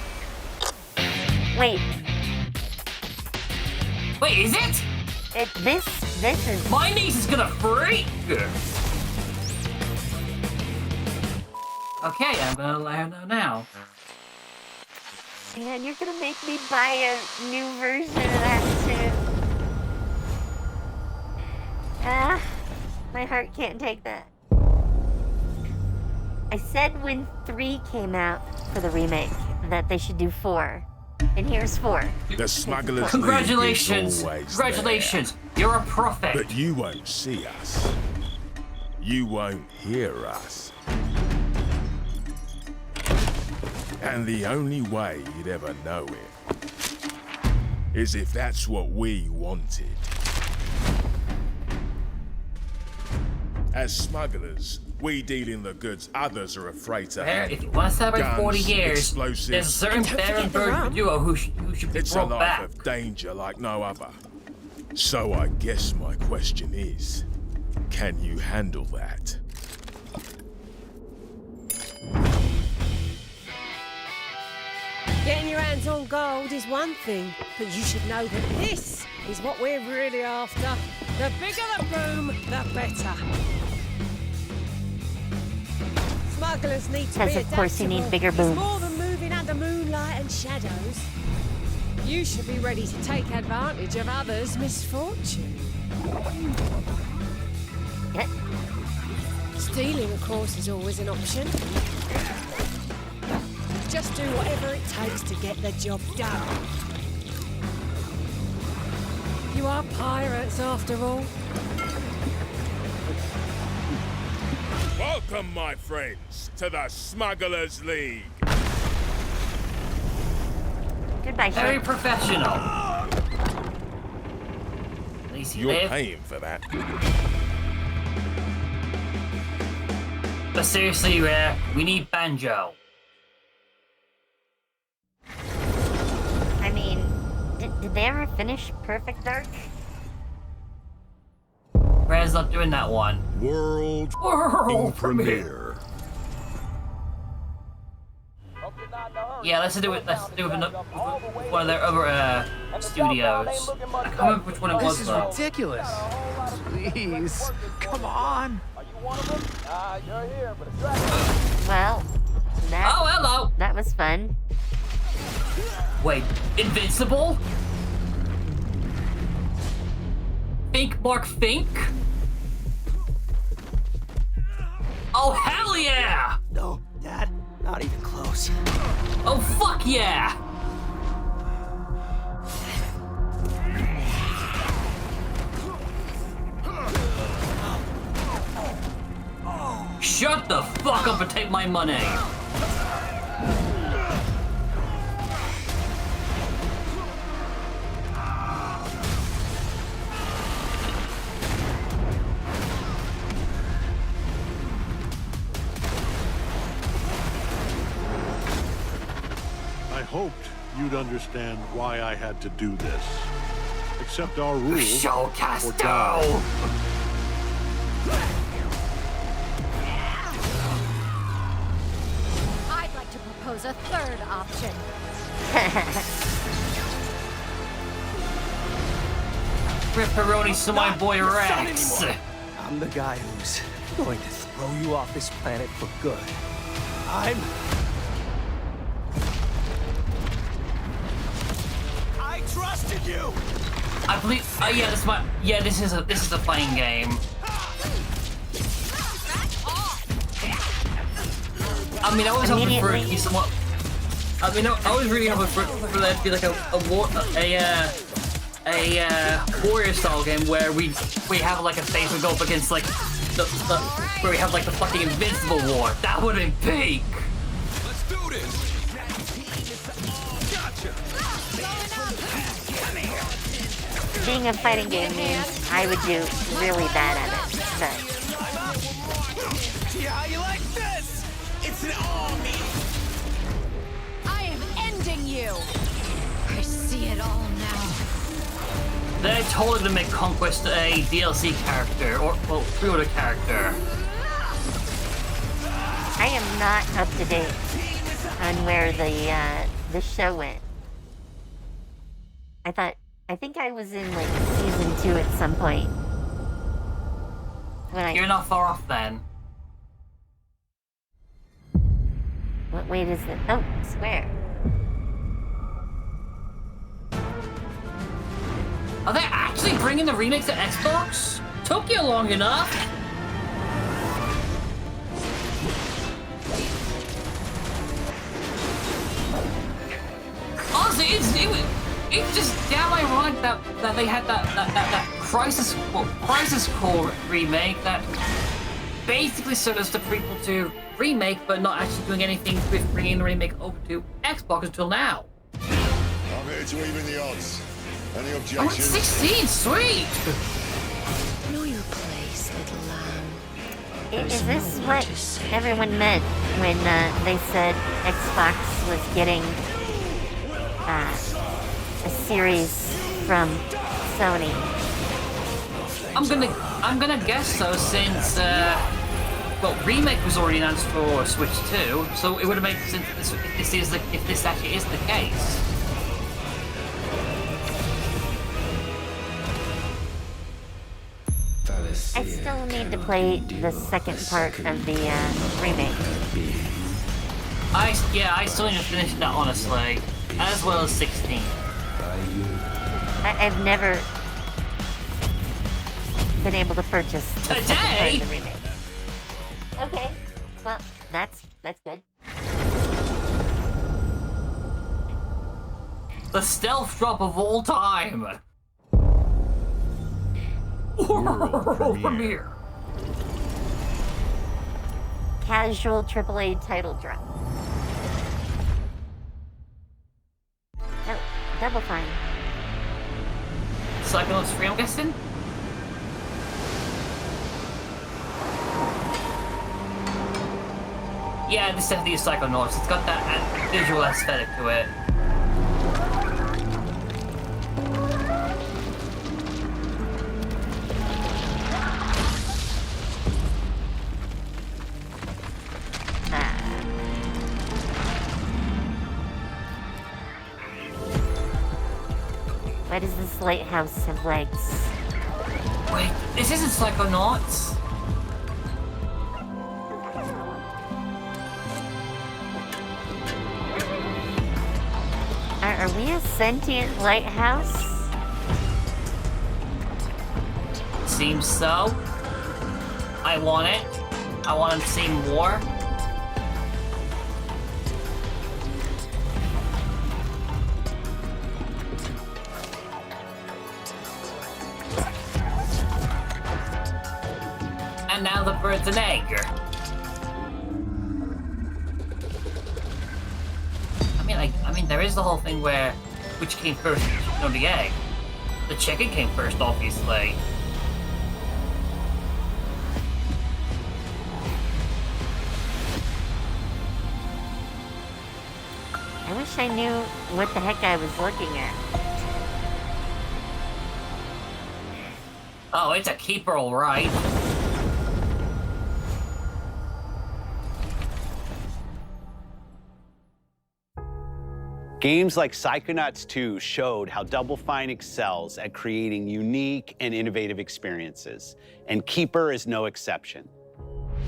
Wait. Wait, is it? This is... My niece is gonna freak! Okay, I'm gonna let her know now. Man, you're gonna make me buy a new version of that too. My heart can't take that. I said when 3 came out for the remake that they should do 4. And here's 4. The smugglers. Congratulations! Congratulations! You're a prophet! But you won't see us. You won't hear us. And the only way you'd ever know it is if that's what we wanted. As smugglers, we deal in the goods others are afraid to handle. If you want to celebrate 40 years, explosives. there's a certain Baron Bird duo who should be It's a brought life back. of danger like no other. So I guess my question is, can you handle that? Getting your hands on gold is one thing, but you should know that this is what we're really after. The bigger the boom, the better. Smugglers need to be Because of course you need adaptable. bigger It's booms. more than moving under moonlight and shadows. You should be ready to take advantage of others' misfortune. Stealing, of course, is always an option. Just do whatever it takes to get the job done. You are pirates, after all. Welcome, my friends, to the Smugglers League. Goodbye, Very Shane. professional. At least you You're live. paying for that. But seriously, we need Banjo. I mean, did they ever finish Perfect Dark? Rare's not doing that one. World premiere. Yeah, let's do it. Let's do it with one of their other studios. I can't remember which one it was This is though. ridiculous. Please, come on. Well, that, Oh, hello. that was fun. Wait, Invincible? Fink Mark Fink? Oh, hell yeah! No, Dad, not even close. Oh, fuck yeah! Shut the fuck up and take my money! I hoped you'd understand why I had to do this. Accept our rules Show or Casto! die. I'd like to propose a third option. Ripperoni to my boy Rex! I'm the guy who's going to throw you off this planet for good. I trusted you! I believe. Yeah, this is my. Yeah, this is a fighting game. I mean, I was hoping for it to be somewhat. I mean, I was really hoping for that to be like a warrior style game where we have like a phase we go up against like the where we have like the fucking Invincible War. That would have been peak. Let's do this. Being a fighting game means I would do really bad at it. So. See how you like this? It's an army. I am ending you. I see it all now. They told him to make Conquest a DLC character or well pre-order character. I am not up to date on where the show went. I think I was in like season 2 at some point. You're not far off then. What weight is it? Oh, square. Are they actually bringing the remake to Xbox? took you long enough. Honestly, it's just damn ironic that they had that Crisis Core remake that basically served as the prequel to remake, but not actually doing anything with bringing the remake over to Xbox until now. I'm here to even the odds. Any objections? I'm at 16, sweet! Know your place, little lamb. Is this what everyone meant when they said Xbox was getting a series from Sony? I'm gonna guess so, since well, remake was already announced for Switch 2, so it would have made sense if this actually is the case. I still need to play the second part of the remake. I still need to finish that, honestly, as well as 16. I've never been able to purchase the second part of the remake. Okay, well, that's good. The stealth drop of all time. World premiere. Casual AAA title drop. Oh, Double Fine. Psychonauts 3, I'm guessing? Yeah, this definitely is Psychonauts. It's got that visual aesthetic to it. Why does this lighthouse have legs? Wait, this isn't Psychonauts. Are we a sentient lighthouse? Seems so. I want it. I want to see more. And now the bird's an egg. I mean, there is the whole thing where which came first, the chicken or the egg. The chicken came first, obviously. I wish I knew what the heck I was looking at. Oh, it's a keeper, all right. Games like Psychonauts 2 showed how Double Fine excels at creating unique and innovative experiences, and Keeper is no exception.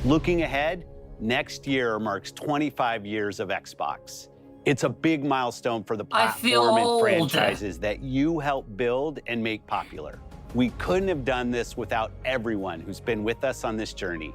Looking ahead, next year marks 25 years of Xbox. It's a big milestone for the platform and franchises that you helped build and make popular. We couldn't have done this without everyone who's been with us on this journey.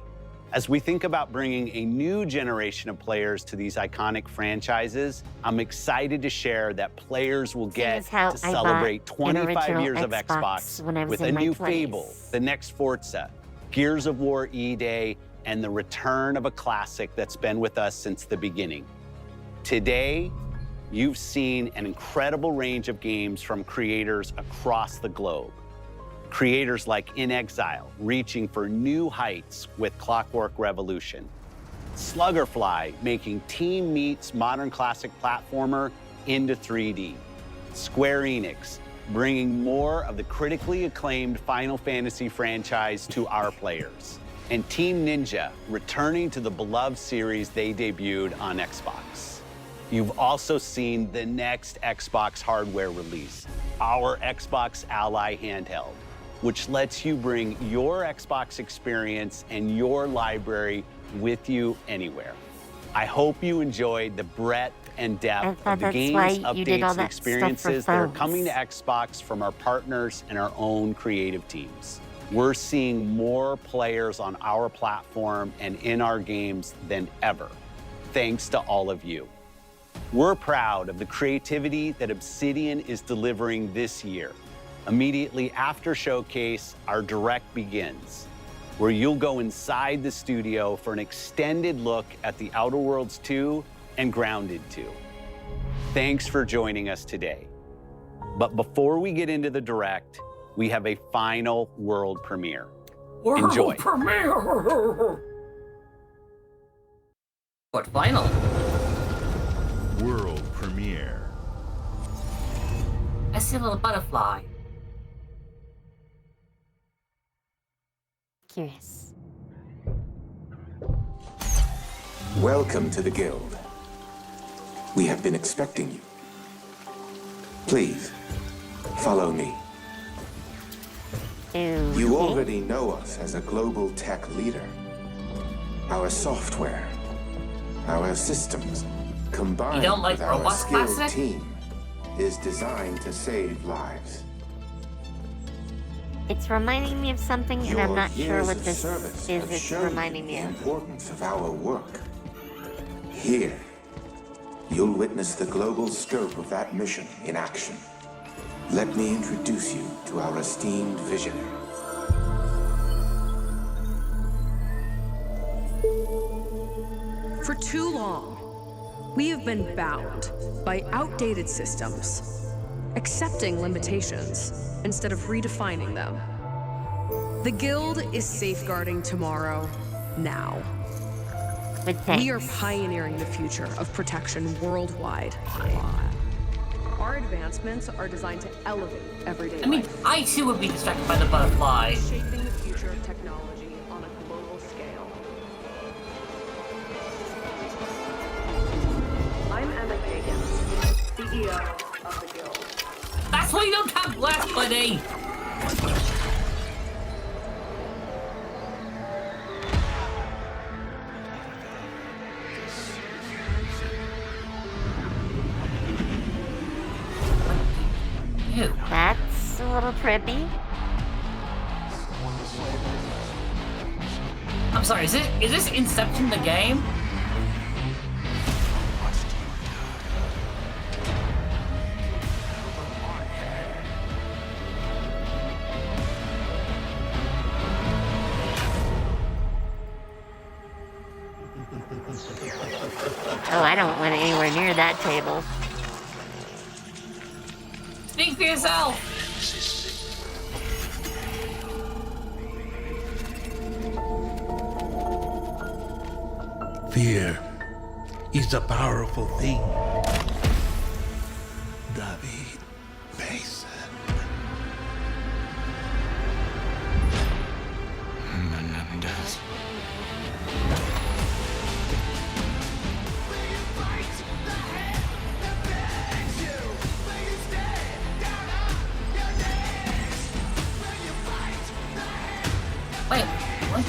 As we think about bringing a new generation of players to these iconic franchises, I'm excited to share that players will get to celebrate 25 years of Xbox with a new Fable, the next Forza, Gears of War E-Day, and the return of a classic that's been with us since the beginning. Today, you've seen an incredible range of games from creators across the globe. Creators like inXile, reaching for new heights with Clockwork Revolution. Sluggerfly, making Team Meat's modern classic platformer into 3D. Square Enix, bringing more of the critically acclaimed Final Fantasy franchise to our players. And Team Ninja, returning to the beloved series they debuted on Xbox. You've also seen the next Xbox hardware release, our Xbox Ally handheld, which lets you bring your Xbox experience and your library with you anywhere. I hope you enjoyed the breadth and depth of the games, updates, and experiences that are coming to Xbox from our partners and our own creative teams. we're seeing more players on our platform and in our games than ever, thanks to all of you. We're proud of the creativity that Obsidian is delivering this year. Immediately after Showcase, our Direct begins, where you'll go inside the studio for an extended look at The Outer Worlds 2 and Grounded 2. Thanks for joining us today. But before we get into the Direct, we have a final world premiere. Enjoy. World premiere! What final? World premiere. I see a little butterfly. Curious. Welcome to the Guild. We have been expecting you. Please, follow me. You already know us as a global tech leader. Our software, our systems, combined with our skilled team, is designed to save lives. It's reminding me of something, and I'm not sure what this is. It's reminding me of the importance of our work. Here, you'll witness the global scope of that mission in action. Let me introduce you to our esteemed visionary. For too long, we have been bound by outdated systems, accepting limitations instead of redefining them. The Guild is safeguarding tomorrow, now. We are pioneering the future of protection worldwide. Our advancements are designed to elevate everyday life. I too would be distracted by the butterfly. Shaping the future of technology on a global scale. I'm Emma Kagan, CEO of the Guild. That's why you don't have glass, buddy! That's a little trippy. I'm sorry, is this Inception the game? Oh, I don't want anywhere near that table. Speak for yourself! Fear is a powerful thing. David Mason. Menendez. Wait, what?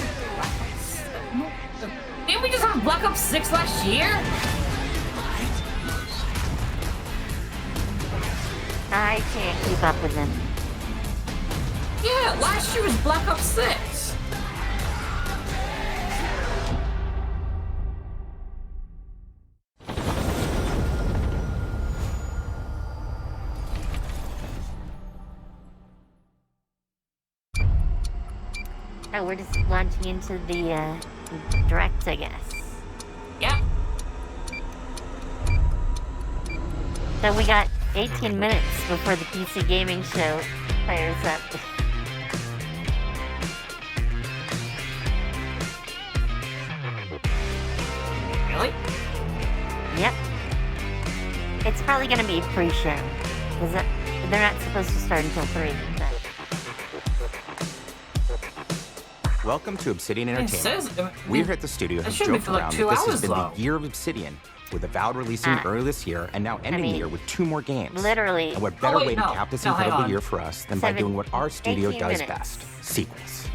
Didn't we just have Black Ops 6 last year? I can't keep up with them. Yeah, last year was Black Ops 6. Oh, we're just launching into the Direct, I guess. Yep. So we got 18 minutes before the PC gaming show fires up. Really? Yep. It's probably gonna be pre-show. Because they're not supposed to start until 3. But... Welcome to Obsidian Entertainment. We're here at the studio have should be joked for like around 2 that this has hours been long. the year of Obsidian, with Avowed releasing early this year and now ending the year with 2 more games. Literally. And what better way to cap this incredible year for us than by doing what our studio does best, sequels.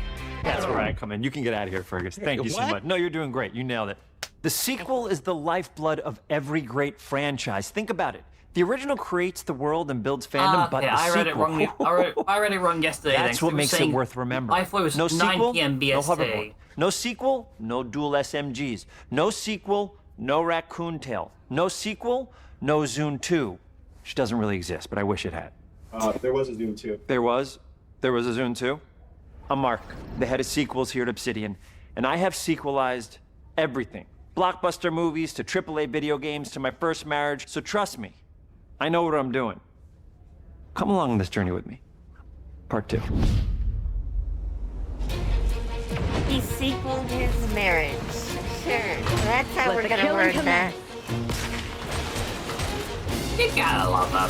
That's where I come in. You can get out of here, Fergus. Thank you so much. No, you're doing great. You nailed it. The sequel is the lifeblood of every great franchise. Think about it. The original creates the world and builds fandom, but the I read sequel... it wrong. I read it wrong yesterday. That's what makes it worth remembering. I thought it was no 9 sequel, p.m. BST. No hoverboard. No sequel, no dual SMGs. No sequel, no Raccoon Tail. No sequel, no Zune 2. Which doesn't really exist, but I wish it had. There was a Zune 2. There was? There was a Zune 2? I'm Mark, the head of sequels here at Obsidian, and I have sequelized everything. Blockbuster movies to AAA video games to my first marriage, so trust me. I know what I'm doing. Come along on this journey with me. Part 2. He sequeled his marriage. Sure, that's how we're gonna word that. You gotta love them.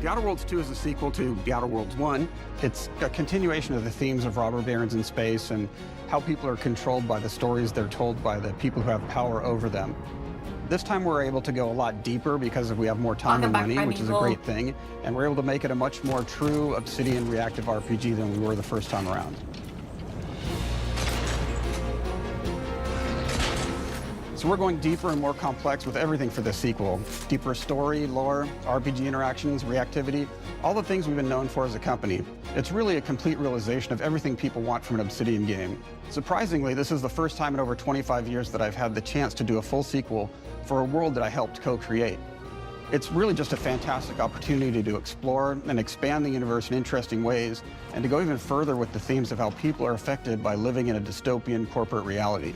The Outer Worlds 2 is a sequel to The Outer Worlds 1. It's a continuation of the themes of robber barons in space and how people are controlled by the stories they're told by the people who have power over them. This time we're able to go a lot deeper because we have more time and money, which is a great thing, and we're able to make it a much more true Obsidian reactive RPG than we were the first time around. So we're going deeper and more complex with everything for this sequel. Deeper story, lore, RPG interactions, reactivity, all the things we've been known for as a company. It's really a complete realization of everything people want from an Obsidian game. Surprisingly, this is the first time in over 25 years that I've had the chance to do a full sequel for a world that I helped co-create. It's really just a fantastic opportunity to explore and expand the universe in interesting ways, and to go even further with the themes of how people are affected by living in a dystopian corporate reality.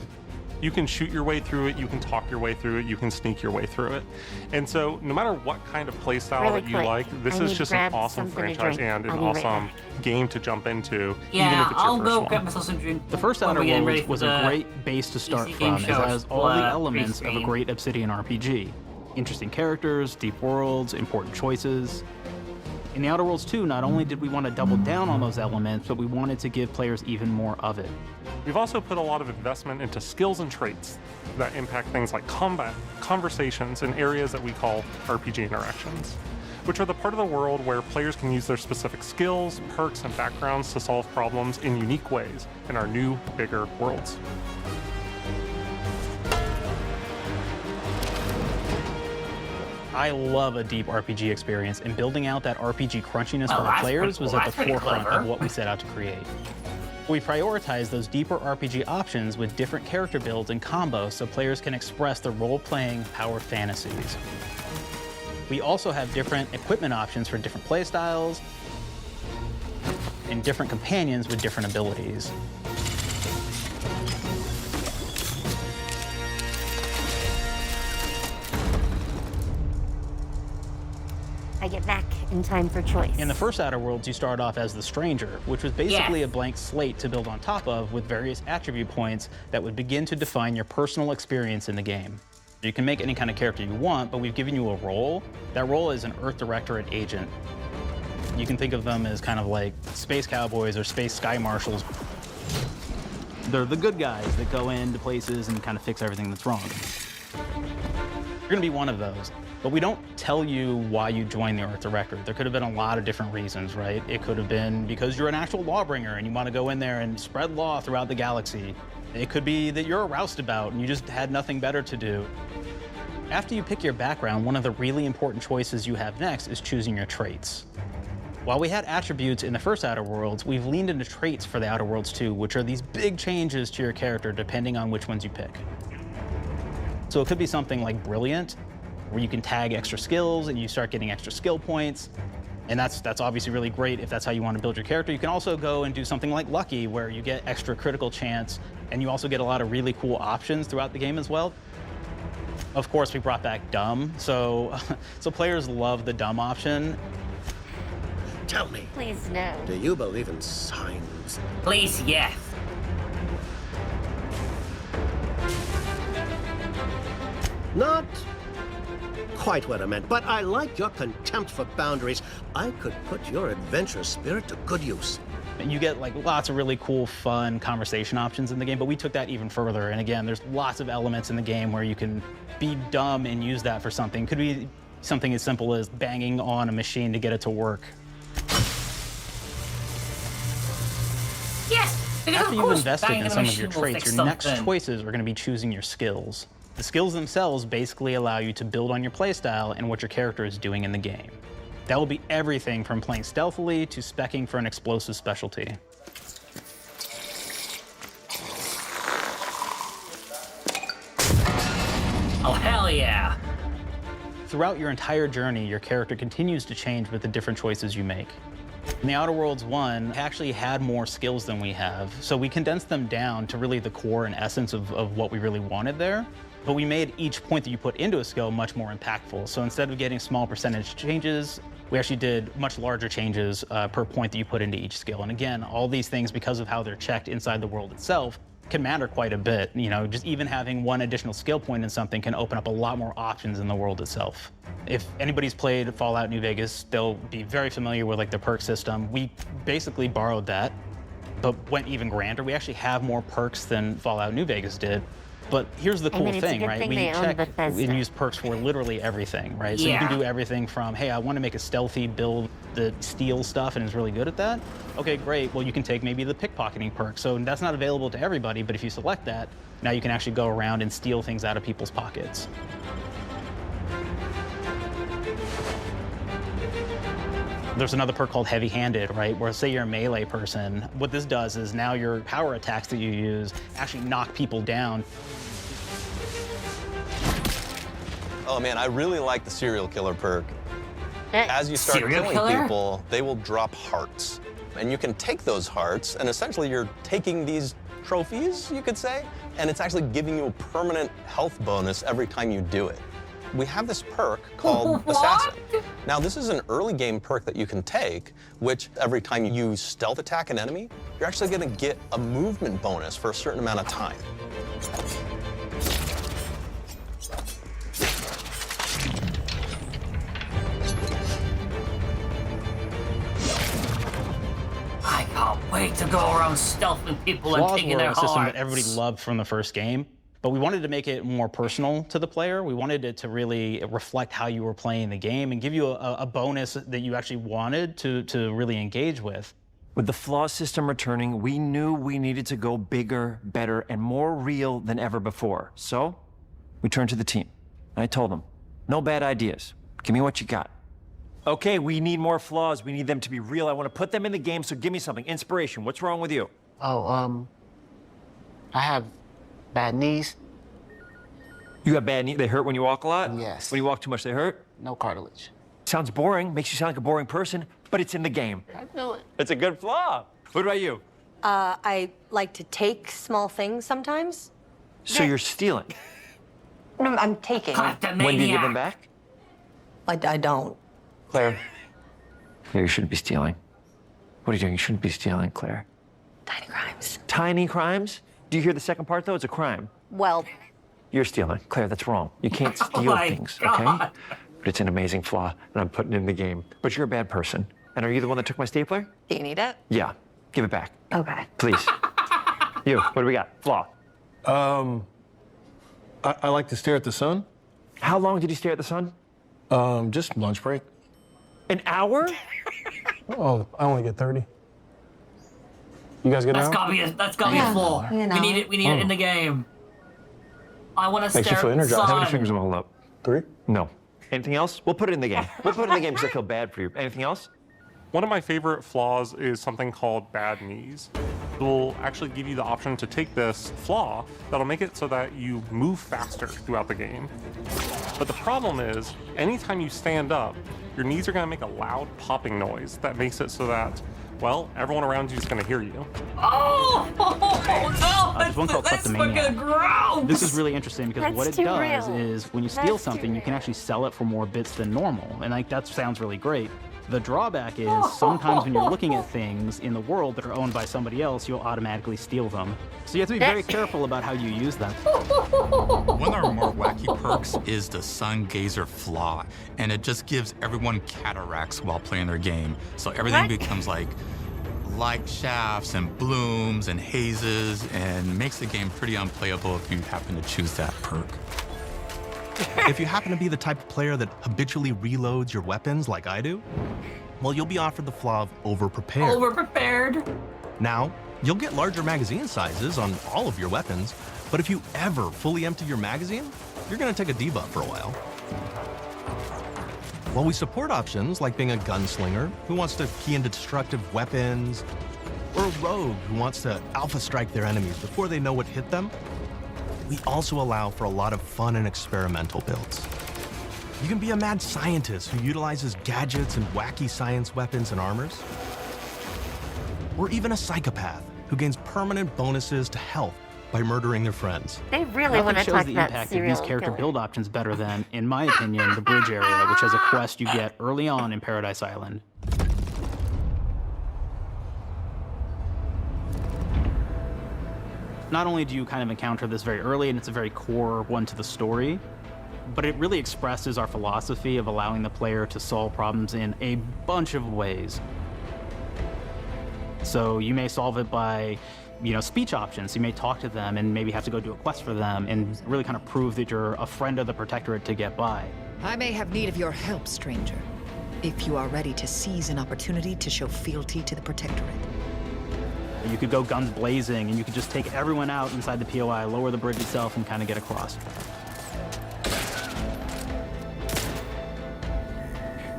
You can shoot your way through it, you can talk your way through it, you can sneak your way through it. And so no matter what kind of play style that you like, this is just an awesome franchise and an awesome game to jump into, even if it's your first one. Grab myself some drink. The first Outer Worlds was a great base to start from. It has all the elements of a great Obsidian RPG. Interesting characters, deep worlds, important choices. In the Outer Worlds 2, not only did we want to double down on those elements, but we wanted to give players even more of it. We've also put a lot of investment into skills and traits that impact things like combat, conversations, and areas that we call RPG interactions, which are the part of the world where players can use their specific skills, perks, and backgrounds to solve problems in unique ways in our new, bigger worlds. I love a deep RPG experience, and building out that RPG crunchiness for our players was at the forefront of what we set out to create. We prioritize those deeper RPG options with different character builds and combos so players can express their role-playing power fantasies. We also have different equipment options for different playstyles and different companions with different abilities. I get back in time for choice. In the first Outer Worlds, you start off as the Stranger, which was basically a blank slate to build on top of with various attribute points that would begin to define your personal experience in the game. You can make any kind of character you want, but we've given you a role. That role is an Earth Directorate agent. You can think of them as kind of like space cowboys or space sky marshals. They're the good guys that go into places and kind of fix everything that's wrong. You're gonna be one of those. But we don't tell you why you joined the Earth Directorate. There could have been a lot of different reasons, right? It could have been because you're an actual lawbringer and you want to go in there and spread law throughout the galaxy. It could be that you're a roustabout and you just had nothing better to do. After you pick your background, one of the really important choices you have next is choosing your traits. While we had attributes in the first Outer Worlds, we've leaned into traits for the Outer Worlds 2, which are these big changes to your character depending on which ones you pick. So it could be something like Brilliant, where you can tag extra skills and you start getting extra skill points. And that's obviously really great if that's how you want to build your character. You can also go and do something like Lucky, where you get extra critical chance, and you also get a lot of really cool options throughout the game as well. Of course, we brought back Dumb, so players love the Dumb option. Tell me. Please, no. Do you believe in signs? Please, yes. Not quite what I meant, but I like your contempt for boundaries. I could put your adventurous spirit to good use. And you get like lots of really cool, fun conversation options in the game, but we took that even further. And again, there's lots of elements in the game where you can be dumb and use that for something. Could be something as simple as banging on a machine to get it to work. Yes! After you've invested in some of your traits, your next choices are going to be choosing your skills. The skills themselves basically allow you to build on your playstyle and what your character is doing in the game. That will be everything from playing stealthily to speccing for an explosive specialty. Oh, hell yeah! Throughout your entire journey, your character continues to change with the different choices you make. In the Outer Worlds 1, it actually had more skills than we have, so we condensed them down to really the core and essence of what we really wanted there. But we made each point that you put into a skill much more impactful. So instead of getting small percentage changes, we actually did much larger changes per point that you put into each skill. And again, all these things, because of how they're checked inside the world itself, can matter quite a bit. You know, just even having one additional skill point in something can open up a lot more options in the world itself. If anybody's played Fallout New Vegas, they'll be very familiar with like the perk system. We basically borrowed that, but went even grander. We actually have more perks than Fallout New Vegas did. But here's the cool thing, right? We check and use perks for literally everything, right? So you can do everything from, hey, I want to make a stealthy build that steals stuff and is really good at that. Okay, great. Well, you can take maybe the pickpocketing perk. So that's not available to everybody, but if you select that, now you can actually go around and steal things out of people's pockets. There's another perk called heavy-handed, right? Where say you're a melee person, what this does is now your power attacks that you use actually knock people down. Oh man, I really like the serial killer perk. As you start killing people, they will drop hearts. And you can take those hearts, and essentially you're taking these trophies, you could say, and it's actually giving you a permanent health bonus every time you do it. We have this perk called Assassin. Now, this is an early game perk that you can take, which every time you stealth attack an enemy, you're actually gonna get a movement bonus for a certain amount of time. I can't wait to go around stealthing people and taking their hearts. Flaws were a system that everybody loved from the first game. But we wanted to make it more personal to the player. We wanted it to really reflect how you were playing the game and give you a bonus that you actually wanted to really engage with. With the flaw system returning, we knew we needed to go bigger, better, and more real than ever before. So we turned to the team. I told them, no bad ideas. Give me what you got. Okay, we need more flaws. We need them to be real. I want to put them in the game, so give me something. Inspiration. What's wrong with you? Oh, I have bad knees. You have bad knees? They hurt when you walk a lot? Yes. When you walk too much, they hurt? No cartilage. Sounds boring. Makes you sound like a boring person, but it's in the game. I know it. It's a good flaw. What about you? I like to take small things sometimes. So you're stealing? No, I'm taking. When do you give them back? I don't. Claire. Claire, you shouldn't be stealing. What are you doing? You shouldn't be stealing, Claire. Tiny crimes. Tiny crimes? Do you hear the second part, though? It's a crime. Well, You're stealing. Claire, that's wrong. You can't steal things, okay? But it's an amazing flaw, and I'm putting it in the game. But you're a bad person. And are you the one that took my stapler? do you need it? Yeah. Give it back. Okay. Please. You, what do we got? Flaw. I like to stare at the sun. How long did you stare at the sun? Just lunch break. An hour? Oh, I only get 30. You guys get That's out? gotta be a flaw. You know. We need it in the game. I want to Makes you stare feel at the energized. sun. How many fingers will I hold up? 3. No. Anything else? We'll put it in the game. We'll put it in the game because I feel bad for you. Anything else? One of my favorite flaws is something called bad knees. It will actually give you the option to take this flaw that'll make it so that you move faster throughout the game. But the problem is, anytime you stand up, your knees are going to make a loud popping noise that makes it so that, well, everyone around you is going to hear you. Oh, no! There's one called That's fucking gross! This is really interesting because That's what it too does real. is when you steal something, you can actually sell it for more bits than normal. And like that sounds really great. The drawback is sometimes when you're looking at things in the world that are owned by somebody else, you'll automatically steal them. So you have to be very careful about how you use them. One of our more wacky perks is the Sun Gazer Flaw, and it just gives everyone cataracts while playing their game. So everything becomes like light shafts and blooms and hazes and makes the game pretty unplayable if you happen to choose that perk. If you happen to be the type of player that habitually reloads your weapons like I do, well, you'll be offered the flaw of over-prepared. Over-prepared. Now, you'll get larger magazine sizes on all of your weapons, but if you ever fully empty your magazine, you're gonna take a debuff for a while. While we support options like being a gunslinger who wants to key into destructive weapons, or a rogue who wants to alpha strike their enemies before they know what hit them, we also allow for a lot of fun and experimental builds. You can be a mad scientist who utilizes gadgets and wacky science weapons and armors, or even a psychopath who gains permanent bonuses to health by murdering their friends. They really want to shows talk the about impact of serial these character killer. build options better than, in my opinion, the bridge area, which has a quest you get early on in Paradise Island. Not only do you kind of encounter this very early, and it's a very core one to the story, but it really expresses our philosophy of allowing the player to solve problems in a bunch of ways. So you may solve it by, speech options. You may talk to them and maybe have to go do a quest for them and really kind of prove that you're a friend of the Protectorate to get by. I may have need of your help, stranger, if you are ready to seize an opportunity to show fealty to the Protectorate. You could go guns blazing and you could just take everyone out inside the POI, lower the bridge itself, and kind of get across.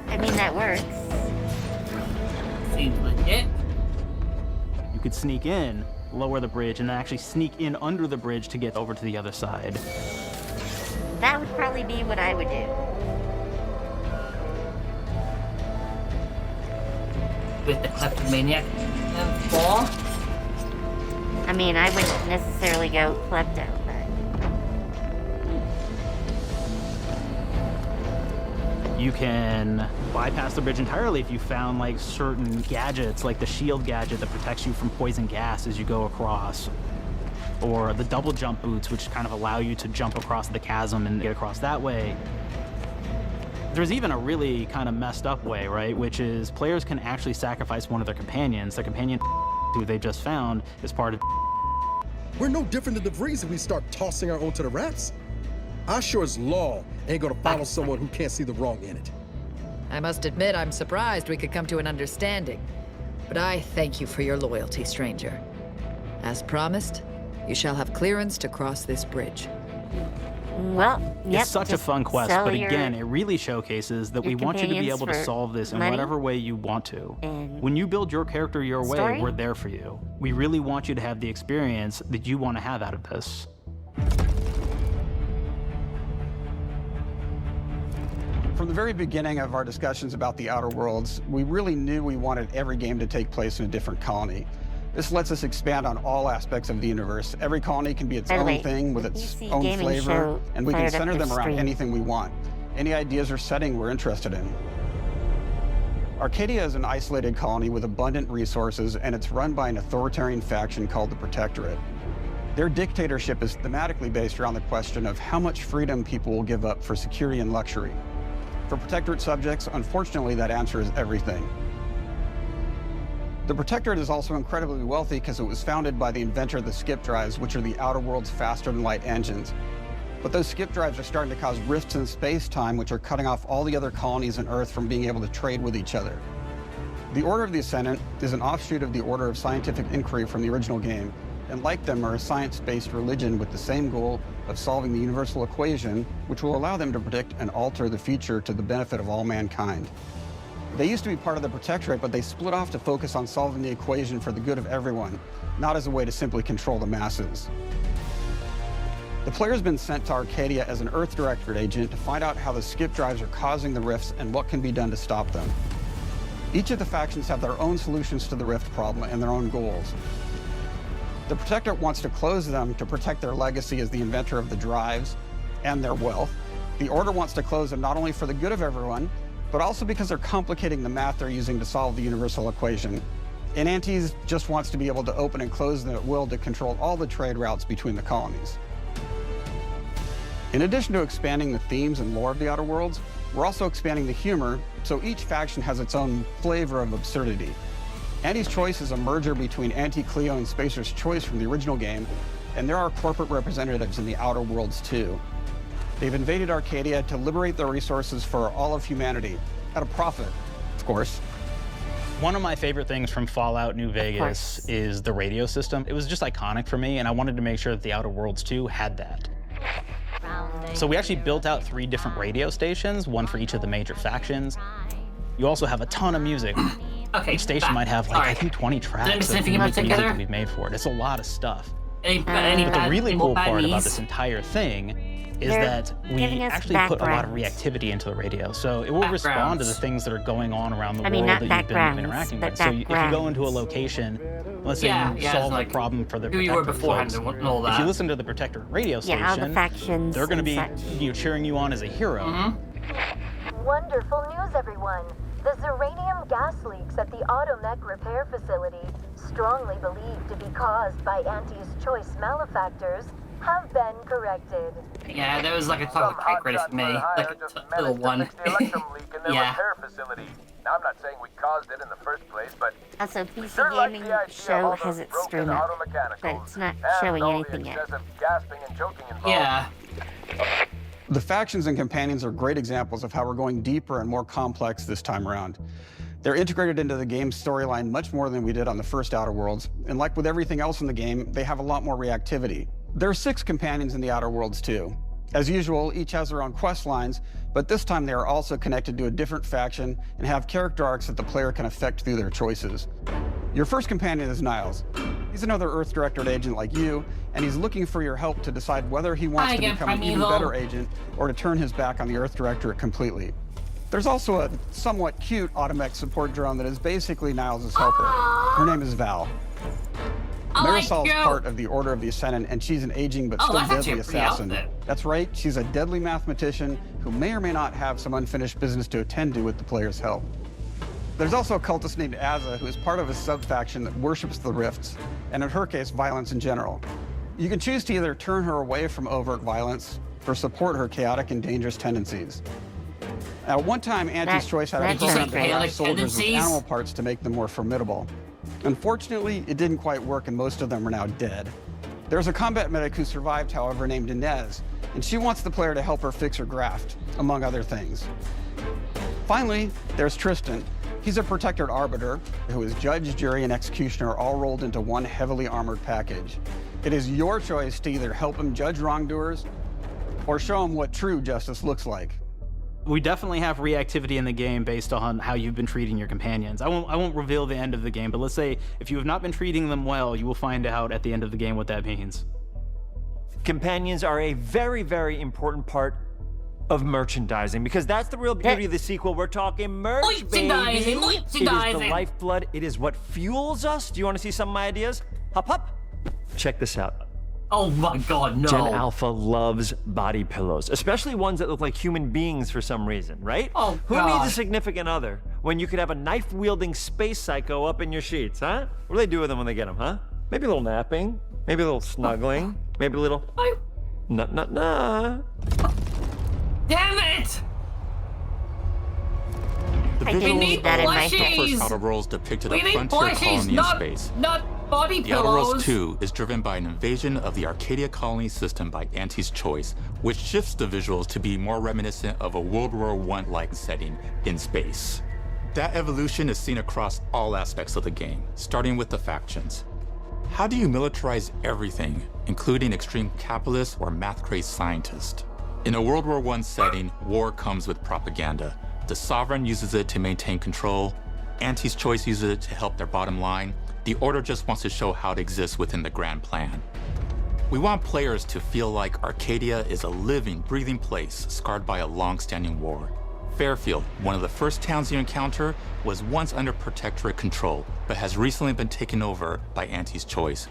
I mean, that works. Seems legit. You could sneak in, lower the bridge, and then actually sneak in under the bridge to get over to the other side. That would probably be what I would do. With the kleptomaniac ball. I mean, I wouldn't necessarily go klepto, but... You can bypass the bridge entirely if you found like certain gadgets, like the shield gadget that protects you from poison gas as you go across, or the double jump boots, which kind of allow you to jump across the chasm and get across that way. There's even a really kind of messed up way, right? Which is players can actually sacrifice one of their companions. Their companion who they just found is part of... We're no different than the Breeze if we start tossing our own to the rats. I sure as law ain't gonna follow someone who can't see the wrong in it. I must admit, I'm surprised we could come to an understanding. But I thank you for your loyalty, stranger. As promised, you shall have clearance to cross this bridge. Well, yep, it's such a fun quest, but again, it really showcases that we want you to be able to solve this in whatever way you want to. When you build your character your way, we're there for you. We really want you to have the experience that you want to have out of this. From the very beginning of our discussions about the Outer Worlds, we really knew we wanted every game to take place in a different colony. This lets us expand on all aspects of the universe. Every colony can be its own thing with its own flavor, and we can center them around anything we want. Any ideas or setting we're interested in. Arcadia is an isolated colony with abundant resources, and it's run by an authoritarian faction called the Protectorate. Their dictatorship is thematically based around the question of how much freedom people will give up for security and luxury. For Protectorate subjects, unfortunately, that answer is everything. The Protectorate is also incredibly wealthy because it was founded by the inventor of the skip drives, which are the Outer World's faster-than-light engines. But those skip drives are starting to cause rifts in space-time, which are cutting off all the other colonies on Earth from being able to trade with each other. The Order of the Ascendant is an offshoot of the Order of Scientific Inquiry from the original game, and like them are a science-based religion with the same goal of solving the universal equation, which will allow them to predict and alter the future to the benefit of all mankind. They used to be part of the Protectorate, but they split off to focus on solving the equation for the good of everyone, not as a way to simply control the masses. The player's been sent to Arcadia as an Earth Directorate agent to find out how the skip drives are causing the rifts and what can be done to stop them. Each of the factions have their own solutions to the rift problem and their own goals. The Protectorate wants to close them to protect their legacy as the inventor of the drives and their wealth. The Order wants to close them not only for the good of everyone, but also because they're complicating the math they're using to solve the universal equation. And Antes just wants to be able to open and close them at will to control all the trade routes between the colonies. In addition to expanding the themes and lore of the Outer Worlds, we're also expanding the humor, so each faction has its own flavor of absurdity. Anti's Choice is a merger between Anti-Cleo and Spacer's Choice from the original game, and there are corporate representatives in the Outer Worlds too. They've invaded Arcadia to liberate their resources for all of humanity, at a profit, of course. One of my favorite things from Fallout New Vegas is the radio system. It was just iconic for me, and I wanted to make sure that the Outer Worlds 2 had that. So we actually built out 3 different radio stations, one for each of the major factions. You also have a ton of music. Okay, each station might have, like, I think 20 tracks of music that we've made for it. It's a lot of stuff. But the really cool part about this entire thing is that we actually put a lot of reactivity into the radio. So it will respond to the things that are going on around the world that you've been interacting with. So if you go into a location, let's say you solve a problem for the Protector folks, if you listen to the Protector radio station, they're going to be cheering you on as a hero. Wonderful news, everyone. The Zeranium gas leaks at the Automech repair facility, strongly believed to be caused by Anti's Choice malefactors, have been corrected. Yeah, that was like a chocolate cake ready for me. Like a little one. Yeah. I'm not saying we caused it in the first place, but also, PC Gaming Show has its stream up, but it's not showing anything yet. Yeah. The factions and companions are great examples of how we're going deeper and more complex this time around. They're integrated into the game's storyline much more than we did on the first Outer Worlds, and like with everything else in the game, they have a lot more reactivity. There are 6 companions in the Outer Worlds too. As usual, each has their own quest lines, but this time they are also connected to a different faction and have character arcs that the player can affect through their choices. Your first companion is Niles. He's another Earth Directorate agent like you, and he's looking for your help to decide whether he wants to become an even better agent or to turn his back on the Earth Directorate completely. There's also a somewhat cute Automech support drone that is basically Niles' helper. Her name is Val. Marisol's part of the Order of the Ascendant, and she's an aging but still deadly assassin. That's right, she's a deadly mathematician who may or may not have some unfinished business to attend to with the player's help. There's also a cultist named Azza, who is part of a sub-faction that worships the rifts, and in her case, violence in general. You can choose to either turn her away from overt violence or support her chaotic and dangerous tendencies. At one time, Anti's Choice had a program to harass soldiers with animal parts to make them more formidable. Unfortunately, it didn't quite work, and most of them are now dead. There's a combat medic who survived, however, named Inez, and she wants the player to help her fix her graft, among other things. Finally, there's Tristan. He's a protected arbiter who is judge, jury, and executioner all rolled into one heavily armored package. It is your choice to either help him judge wrongdoers or show him what true justice looks like. We definitely have reactivity in the game based on how you've been treating your companions. I won't reveal the end of the game, but let's say if you have not been treating them well, you will find out at the end of the game what that means. Companions are a very, very important part of merchandising, because that's the real beauty of the sequel. We're talking merch, baby. It is the lifeblood. It is what fuels us. Do you want to see some of my ideas? Hop, hop. Check this out. Oh my God, no. Gen Alpha loves body pillows, especially ones that look like human beings for some reason, right? Oh, Who needs a significant other when you could have a knife-wielding space psycho up in your sheets, huh? What do they do with them when they get them, huh? Maybe a little napping, maybe a little snuggling, maybe a little... Nah. Damn it! The visuals of the first Outer Worlds depicted a frontier colony in space. Not body The pillows. Outer Worlds 2 is driven by an invasion of the Arcadia colony system by Anti's Choice, which shifts the visuals to be more reminiscent of a World War I-like setting in space. That evolution is seen across all aspects of the game, starting with the factions. How do you militarize everything, including extreme capitalists or math-crazed scientists? In a World War I setting, war comes with propaganda. The Sovereign uses it to maintain control. Anti's Choice uses it to help their bottom line. The Order just wants to show how it exists within the grand plan. We want players to feel like Arcadia is a living, breathing place scarred by a long-standing war. Fairfield, one of the first towns you encounter, was once under Protectorate control, but has recently been taken over by Anti's Choice.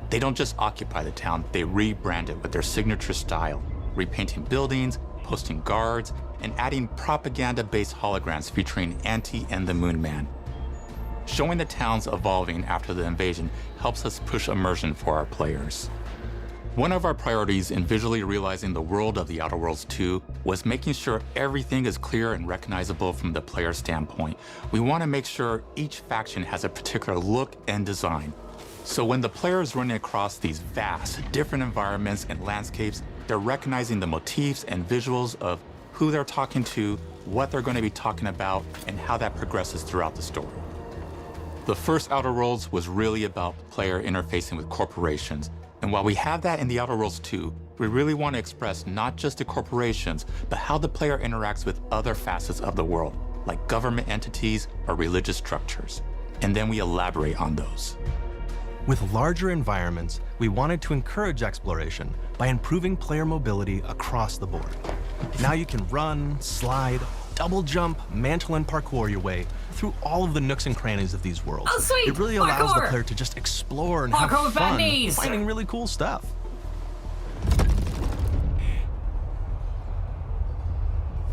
They don't just occupy the town, they rebrand it with their signature style, repainting buildings, posting guards, and adding propaganda-based holograms featuring Anti and the Moon Man. Showing the towns evolving after the invasion helps us push immersion for our players. One of our priorities in visually realizing the world of The Outer Worlds 2 was making sure everything is clear and recognizable from the player standpoint. We want to make sure each faction has a particular look and design. So when the player is running across these vast, different environments and landscapes, they're recognizing the motifs and visuals of who they're talking to, what they're going to be talking about, and how that progresses throughout the story. The first Outer Worlds was really about the player interfacing with corporations. And while we have that in The Outer Worlds 2, we really want to express not just the corporations, but how the player interacts with other facets of the world, like government entities or religious structures. And then we elaborate on those. With larger environments, we wanted to encourage exploration by improving player mobility across the board. Now you can run, slide, double jump, mantle, and parkour your way through all of the nooks and crannies of these worlds. Oh, sweet! It really allows Parkour! the player to just explore and Parkour have with bad fun knees! finding really cool stuff.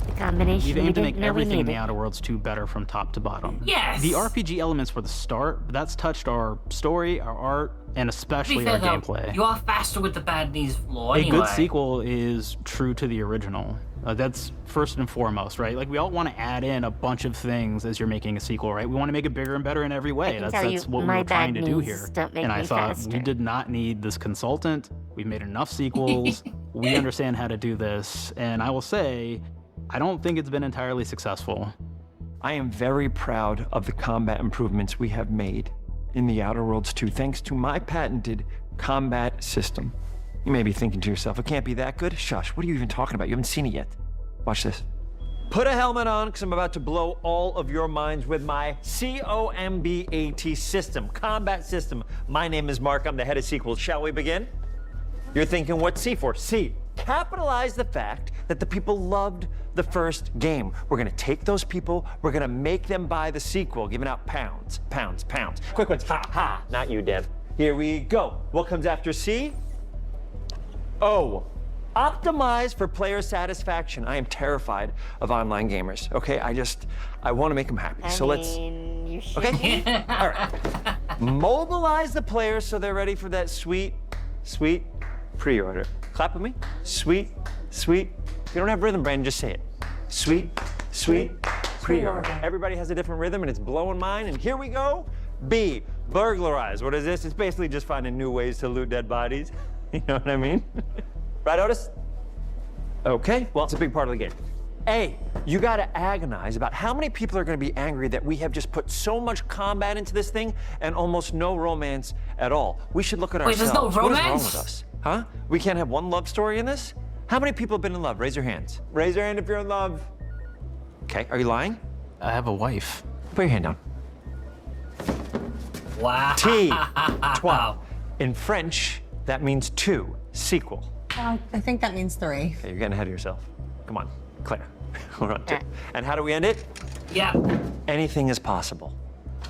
The combination We've we aimed to didn't make know we everything in The needed. Outer Worlds 2 better from top to bottom. Yes! The RPG elements were the start, but that's touched our story, our art, and To be especially fair, our though, gameplay. you are faster with the bad knees flaw A anyway. good sequel is true to the original. That's first and foremost, right? Like, we all want to add in a bunch of things as you're making a sequel, right? We want to make it bigger and better in every way. can That's tell you, what we my were trying bad to do knees here. don't make And I me thought faster. we did not need this consultant. We've made enough sequels. We understand how to do this. And I will say, I don't think it's been entirely successful. I am very proud of the combat improvements we have made in The Outer Worlds 2, thanks to my patented combat system. You may be thinking to yourself, it can't be that good? Shush, what are you even talking about? You haven't seen it yet. Watch this. Put a helmet on, because I'm about to blow all of your minds with my COMBAT system, combat system. My name is Mark, I'm the head of sequels. Shall we begin? You're thinking, what's C for? C, capitalize the fact that the people loved the first game. We're gonna take those people, we're gonna make them buy the sequel, giving out pounds, pounds, pounds. Quick ones, ha, ha, not you, Dev. Here we go. What comes after C? O. Optimize for player satisfaction. I am terrified of online gamers, okay? I want to make them happy. You should. Okay? All right. Mobilize the players so they're ready for that sweet, sweet pre-order. Clap with me. Sweet, sweet. If you don't have rhythm, Brandon, just say it. Sweet, sweet pre-order. Everybody has a different rhythm, and it's blowing mine, and here we go. B, burglarize. What is this? It's basically just finding new ways to loot dead bodies. You know what I mean? Right, Otis? Okay, well, it's a big part of the game. A, you gotta agonize about how many people are gonna be angry that we have just put so much combat into this thing and almost no romance at all. We should look at Wait, ourselves. there's no What is wrong romance? with us? Huh? We can't have one love story in this? How many people have been in love? Raise your hands. Raise your hand if you're in love. Okay, are you lying? I have a wife. Put your hand down. Wow. T, trois. In French, that means two. Sequel. I think that means 3. Okay, you're getting ahead of yourself. Come on, Claire. We're on 2. And how do we end it? Yeah. Anything is possible.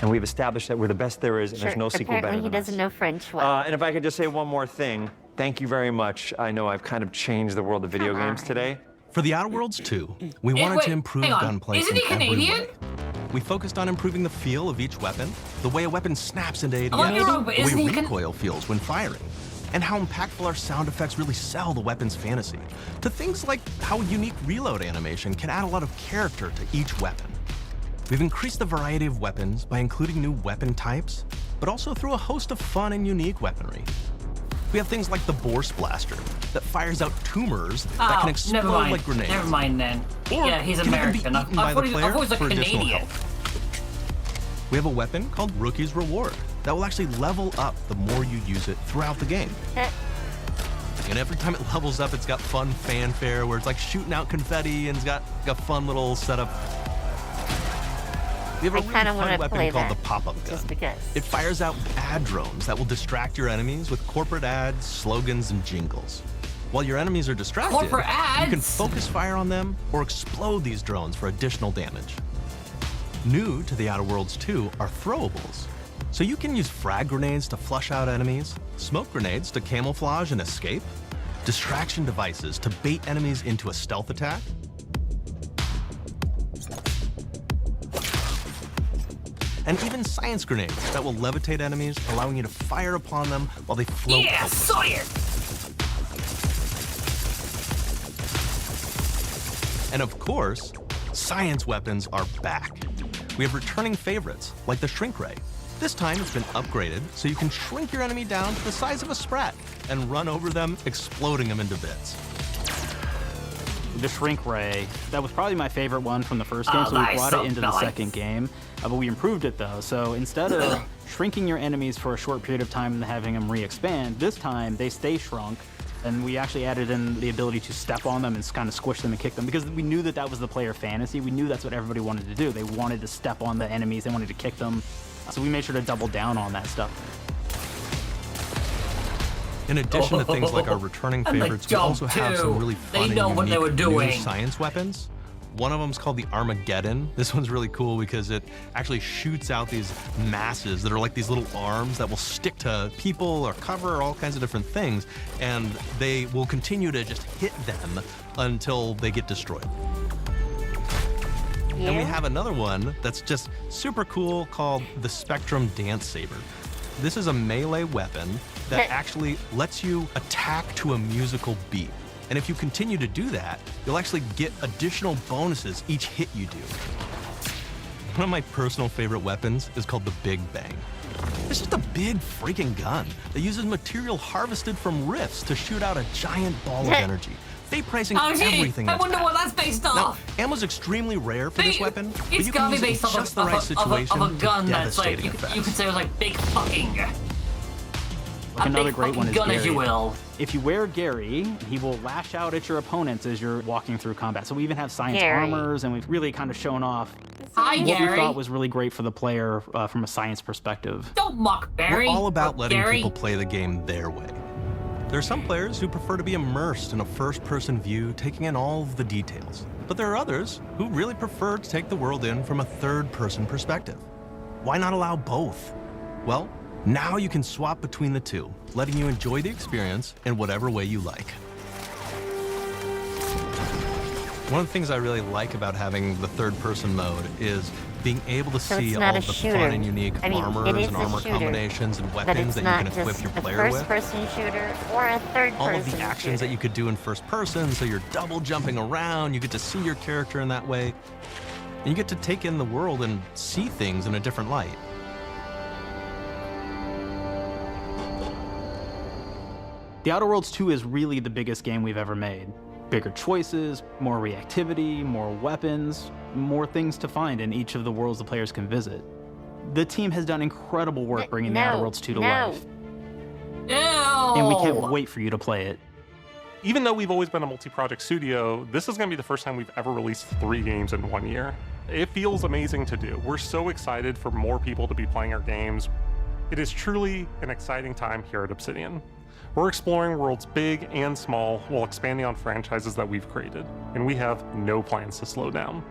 And we've established that we're the best there is, and there's no sequel better Apparently he than us. doesn't know French well. And if I could just say one more thing, thank you very much. I know I've kind of changed the world of video games today. For The Outer Worlds 2, we wanted wait, to improve hang on. gunplay Isn't in he every Canadian? way. We focused on improving the feel of each weapon, the way a weapon snaps into ADS, you're wrong, but the isn't way he recoil feels when firing, and how impactful our sound effects really sell the weapon's fantasy, to things like how a unique reload animation can add a lot of character to each weapon. We've increased the variety of weapons by including new weapon types, but also through a host of fun and unique weaponry. We have things like the Boar Blaster that fires out tumors that can explode never mind. like grenades. Never mind then. Or Yeah, he's can even be American. eaten by the player I thought he was a for additional Canadian. health. We have a weapon called Rookie's Reward that will actually level up the more you use it throughout the game. And every time it levels up, it's got fun fanfare where it's like shooting out confetti and it's got a fun little setup. We have a really fun weapon called the pop-up gun. Just because. It fires out ad drones that will distract your enemies with corporate ads, slogans, and jingles. While your enemies are distracted, Corporate you can ads? focus fire on them or explode these drones for additional damage. New to The Outer Worlds 2 are throwables. So you can use frag grenades to flush out enemies, smoke grenades to camouflage and escape, distraction devices to bait enemies into a stealth attack, and even science grenades that will levitate enemies, allowing you to fire upon them while they float. Yeah, science! And of course, science weapons are back. We have returning favorites, like the shrink ray. This time it's been upgraded so you can shrink your enemy down to the size of a sprat and run over them, exploding them into bits. The shrink ray, that was probably my favorite one from the first game, so we brought it into the second game, but we improved it though. So instead of shrinking your enemies for a short period of time and having them re-expand, this time they stay shrunk, and we actually added in the ability to step on them and kind of squish them and kick them, because we knew that that was the player fantasy. We knew that's what everybody wanted to do. They wanted to step on the enemies, they wanted to kick them, so we made sure to double down on that stuff. In addition to things like our returning favorites, we also have some really fun and unique new science weapons. One of them is called the Armageddon. This one's really cool because it actually shoots out these masses that are like these little arms that will stick to people or cover or all kinds of different things, and they will continue to just hit them until they get destroyed. Yeah. And we have another one that's just super cool called the Spectrum Dance Saber. This is a melee weapon that actually lets you attack to a musical beat. And if you continue to do that, you'll actually get additional bonuses each hit you do. One of my personal favorite weapons is called the Big Bang. It's just a big freaking gun that uses material harvested from rifts to shoot out a giant ball of energy. Fate pricing everything. I wonder what that's based off. Now, ammo's extremely rare for this weapon, but it's you gotta can be use based it in just the right situation of a gun that's like, you effects. could say it was like big fucking. Like another great one is gun, Gary. as you will. If you wear Gary, he will lash out at your opponents as you're walking through combat. So we even have science armors, and we've really kind of shown off what we thought was really great for the player from a science perspective. Don't mock Barry. We're all about letting people play the game their way. There are some players who prefer to be immersed in a first-person view, taking in all of the details. But there are others who really prefer to take the world in from a third-person perspective. Why not allow both? Well, now you can swap between the two, letting you enjoy the experience in whatever way you like. One of the things I really like about having the third-person mode is being able to see all of the fun and unique armors and armor combinations and weapons that you can equip your player with. It's not just a first-person shooter or a third-person all of the actions that you could do in first person, so you're double jumping around, you get to see your character in that way, and you get to take in the world and see things in a different light. The Outer Worlds 2 is really the biggest game we've ever made. Bigger choices, more reactivity, more weapons, more things to find in each of the worlds the players can visit. The team has done incredible work bringing the Outer Worlds 2 to life. Ew. And we can't wait for you to play it. Even though we've always been a multi-project studio, this is going to be the first time we've ever released 3 games in 1 year. It feels amazing to do. We're so excited for more people to be playing our games. It is truly an exciting time here at Obsidian. We're exploring worlds big and small while expanding on franchises that we've created, and we have no plans to slow down.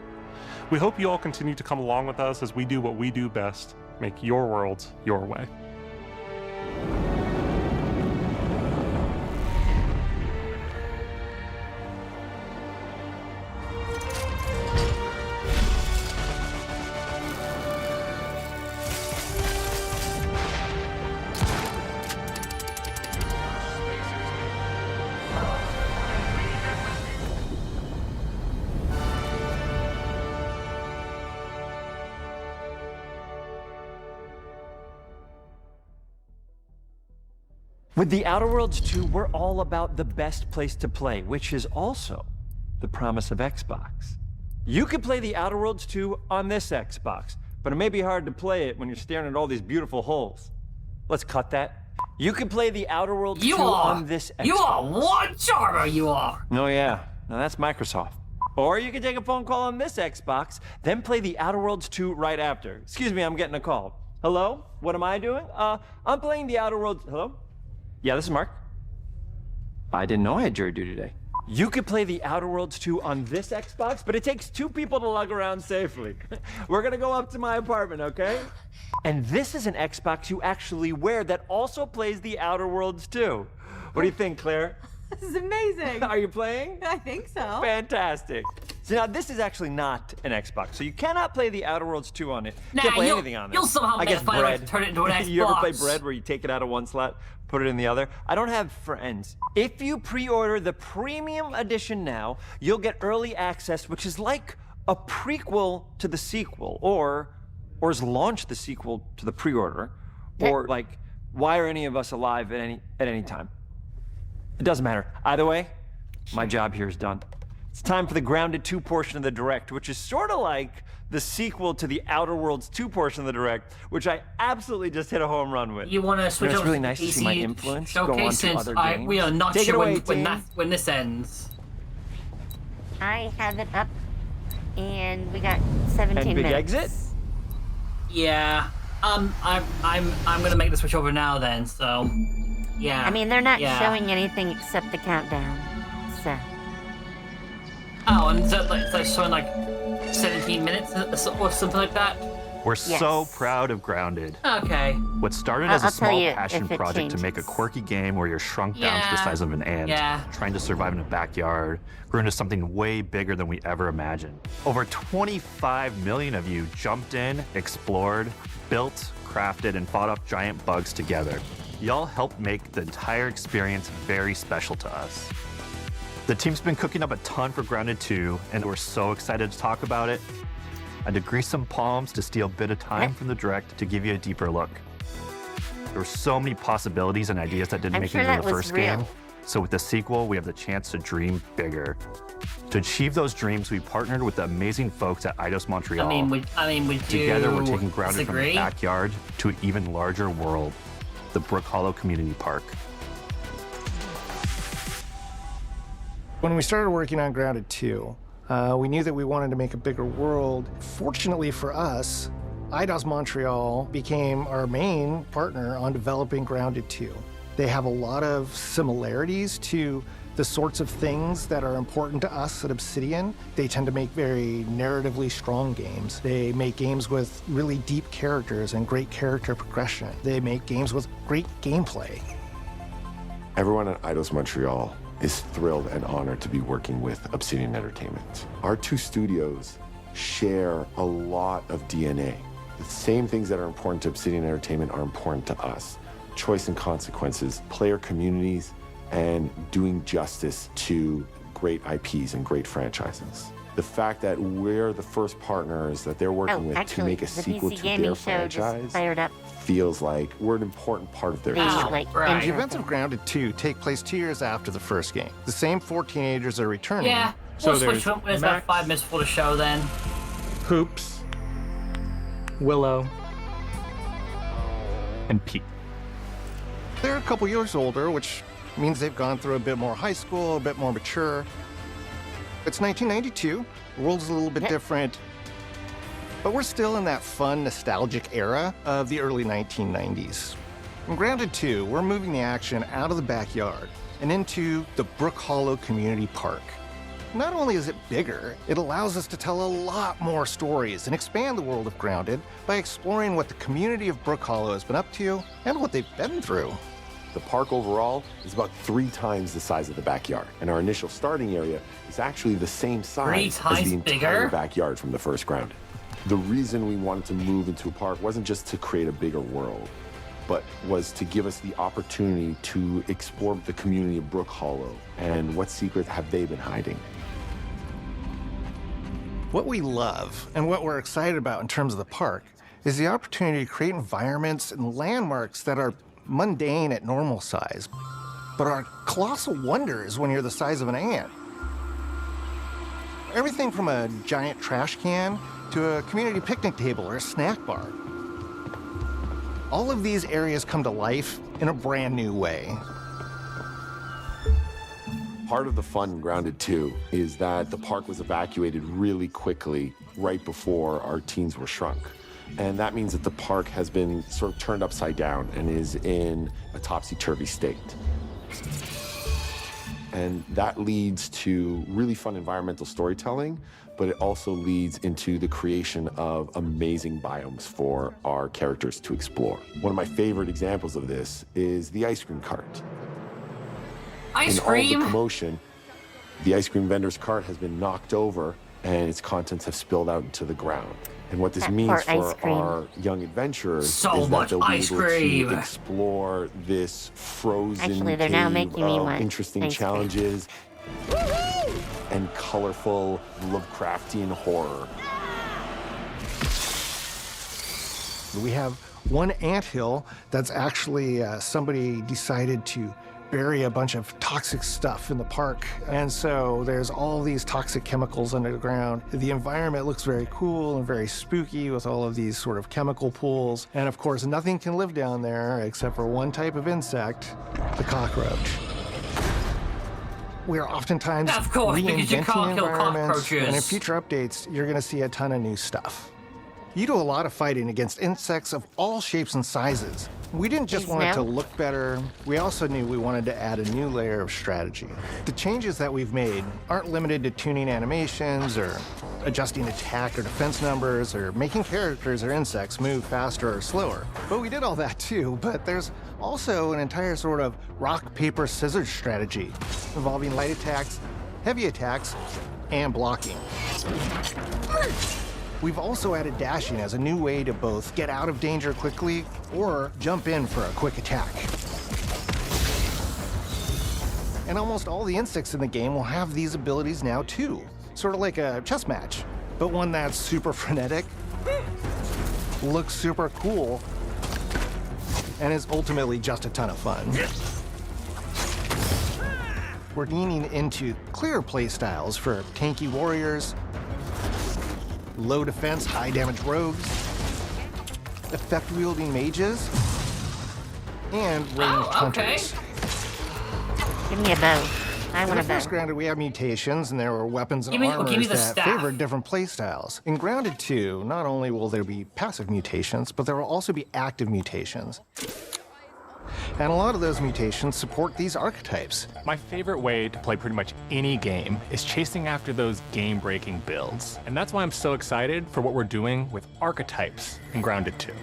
We hope you all continue to come along with us as we do what we do best, make your worlds your way. With the Outer Worlds 2, we're all about the best place to play, which is also the promise of Xbox. You could play the Outer Worlds 2 on this Xbox, but it may be hard to play it when you're staring at all these beautiful holes. Let's cut that. You can play the Outer Worlds 2 on this Xbox. You are one charmer, you are. Oh yeah, now that's Microsoft. Or you can take a phone call on this Xbox, then play the Outer Worlds 2 right after. Excuse me, I'm getting a call. Hello? What am I doing? I'm playing the Outer Worlds. Hello? Yeah, this is Mark. I didn't know I had jury duty today. You could play the Outer Worlds 2 on this Xbox, but it takes 2 people to lug around safely. We're gonna go up to my apartment, okay? And this is an Xbox you actually wear that also plays the Outer Worlds 2. What do you think, Claire? This is amazing. Are you playing? I think so. Fantastic. So now this is actually not an Xbox, so you cannot play the Outer Worlds 2 on it. You Nah, can't play anything on it. You'll somehow I guess find a way to Bread. turn it into an Xbox. You ever play Bread where you take it out of one slot, put it in the other? I don't have friends. If you pre-order the premium edition now, you'll get early access, which is like a prequel to the sequel, or is launch the sequel to the pre-order, or like, why are any of us alive at any time? It doesn't matter. Either way, my job here is done. It's time for the Grounded 2 portion of the Direct, which is sort of like the sequel to the Outer Worlds 2 portion of the Direct, which I absolutely just hit a home run with. You want to switch over It's really to nice the to see my PC influence go showcase on to since other games. we are not Take sure it away, when this ends. I have it up, and we got 17 and big minutes. exit? Yeah. I'm gonna make the switch over now then. So, yeah. I mean, they're not yeah. showing anything except the countdown. So. Oh, and so it's like showing like 17 minutes or something like that. We're so proud of Grounded. Okay. What started as a I'll tell small you passion if it project to changes. make a quirky game where you're shrunk down to the Yeah. size of an ant, Yeah. trying to survive in a backyard, grew into something way bigger than we ever imagined. Over 25 million of you jumped in, explored, built, crafted, and fought off giant bugs together. Y'all helped make the entire experience very special to us. The team's been cooking up a ton for Grounded 2, and we're so excited to talk about it. I had to grease some palms to steal a bit of time from the Direct to give you a deeper look. There were so many possibilities and ideas that didn't I'm make sure it into that the was first real. game. So with the sequel, we have the chance to dream bigger. To achieve those dreams, we partnered with the amazing folks at Eidos Montreal. I mean, would Together, you we're taking Grounded from the disagree? backyard to an even larger world, the Brook Hollow Community Park. When we started working on Grounded 2, we knew that we wanted to make a bigger world. Fortunately for us, Eidos Montreal became our main partner on developing Grounded 2. They have a lot of similarities to the sorts of things that are important to us at Obsidian. They tend to make very narratively strong games. They make games with really deep characters and great character progression. They make games with great gameplay. Everyone at Eidos Montreal is thrilled and honored to be working with Obsidian Entertainment. Our two studios share a lot of DNA. The same things that are important to Obsidian Entertainment are important to us. Choice and consequences, player communities, and doing justice to great IPs and great franchises. The fact that we're the first partners that they're working with to make a sequel to their franchise feels like we're an important part of their history. The events of Grounded 2 take place 2 years after the first game. The same 4 teenagers are returning. Yeah. So We'll switch there's from it's about 5 minutes before the show then. Hoops, Willow, and Pete. They're a couple years older, which means they've gone through a bit more high school, a bit more mature. It's 1992. The world's a little bit different, but we're still in that fun, nostalgic era of the early 1990s. In Grounded 2, we're moving the action out of the backyard and into the Brook Hollow Community Park. Not only is it bigger, it allows us to tell a lot more stories and expand the world of Grounded by exploring what the community of Brook Hollow has been up to and what they've been through. The park overall is about 3 times the size of the backyard, and our initial starting area is actually the same size as the entire backyard from the first Grounded. The reason we wanted to move into a park wasn't just to create a bigger world, but was to give us the opportunity to explore the community of Brook Hollow and what secrets have they been hiding. What we love and what we're excited about in terms of the park is the opportunity to create environments and landmarks that are mundane at normal size, but are colossal wonders when you're the size of an ant. Everything from a giant trash can to a community picnic table or a snack bar. All of these areas come to life in a brand new way. Part of the fun in Grounded 2 is that the park was evacuated really quickly right before our teens were shrunk. And that means that the park has been sort of turned upside down and is in a topsy-turvy state. And that leads to really fun environmental storytelling, but it also leads into the creation of amazing biomes for our characters to explore. One of my favorite examples of this is the ice cream cart. Ice In all of cream? the commotion, the ice cream vendor's cart has been knocked over and its contents have spilled out into the ground. And what this means for our young adventurers is that they'll be able to explore this frozen cave of interesting challenges and colorful Lovecraftian horror. We have one anthill that's actually somebody decided to bury a bunch of toxic stuff in the park. And so there's all these toxic chemicals under the ground. The environment looks very cool and very spooky with all of these sort of chemical pools. And of course, nothing can live down there except for one type of insect, the cockroach. We are oftentimes reinventing environments, and in future updates, you're gonna see a ton of new stuff. You do a lot of fighting against insects of all shapes and sizes. We didn't just want it to look better, we also knew we wanted to add a new layer of strategy. The changes that we've made aren't limited to tuning animations or adjusting attack or defense numbers or making characters or insects move faster or slower. But we did all that too, but there's also an entire sort of rock, paper, scissors strategy involving light attacks, heavy attacks, and blocking. We've also added dashing as a new way to both get out of danger quickly or jump in for a quick attack. And almost all the insects in the game will have these abilities now too. Sort of like a chess match, but one that's super frenetic, looks super cool, and is ultimately just a ton of fun. We're leaning into clear play styles for tanky warriors, low defense, high damage rogues, effect-wielding mages, and ranged hunters. Give me a bow. I want a bow. In the first Grounded, we have mutations, and there were weapons and armors that favored different playstyles. In Grounded 2, not only will there be passive mutations, but there will also be active mutations. And a lot of those mutations support these archetypes. My favorite way to play pretty much any game is chasing after those game-breaking builds. And that's why I'm so excited for what we're doing with archetypes in Grounded 2.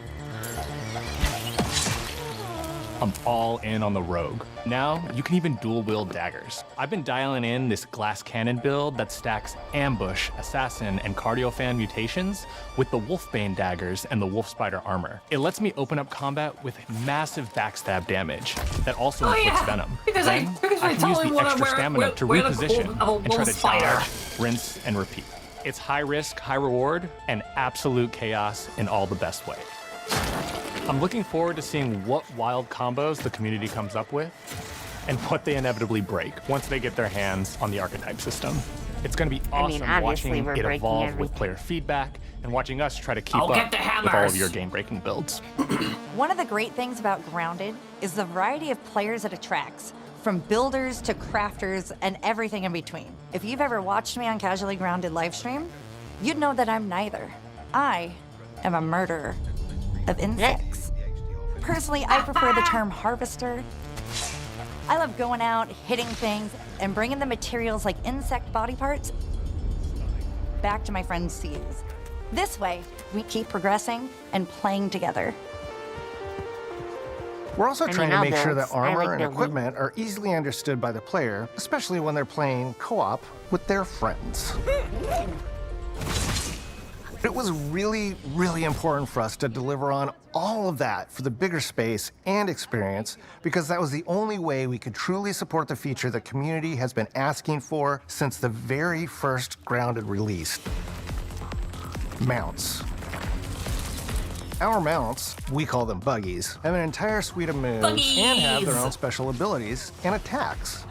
I'm all in on the rogue. Now, you can even dual-wield daggers. I've been dialing in this glass cannon build that stacks ambush, assassin, and cardiofan mutations with the wolfbane daggers and the wolf spider armor. It lets me open up combat with massive backstab damage that also inflicts venom. Then, I can use the extra stamina to reposition and try to dodge, rinse, and repeat. It's high risk, high reward, and absolute chaos in all the best way. I'm looking forward to seeing what wild combos the community comes up with and what they inevitably break once they get their hands on the archetype system. It's going to be awesome watching it evolve with player feedback and watching us try to keep up with all of your game-breaking builds. One of the great things about Grounded is the variety of players it attracts, from builders to crafters and everything in between. If you've ever watched me on Casually Grounded livestream, you'd know that I'm neither. I am a murderer of insects. Personally, I prefer the term harvester. I love going out, hitting things, and bringing the materials like insect body parts back to my friends to use. This way, we keep progressing and playing together. We're also trying to make sure that armor and equipment are easily understood by the player, especially when they're playing co-op with their friends. It was really, really important for us to deliver on all of that for the bigger space and experience, because that was the only way we could truly support the feature the community has been asking for since the very first Grounded release. Mounts. Our mounts, we call them buggies, have an entire suite of moves and have their own special abilities and attacks.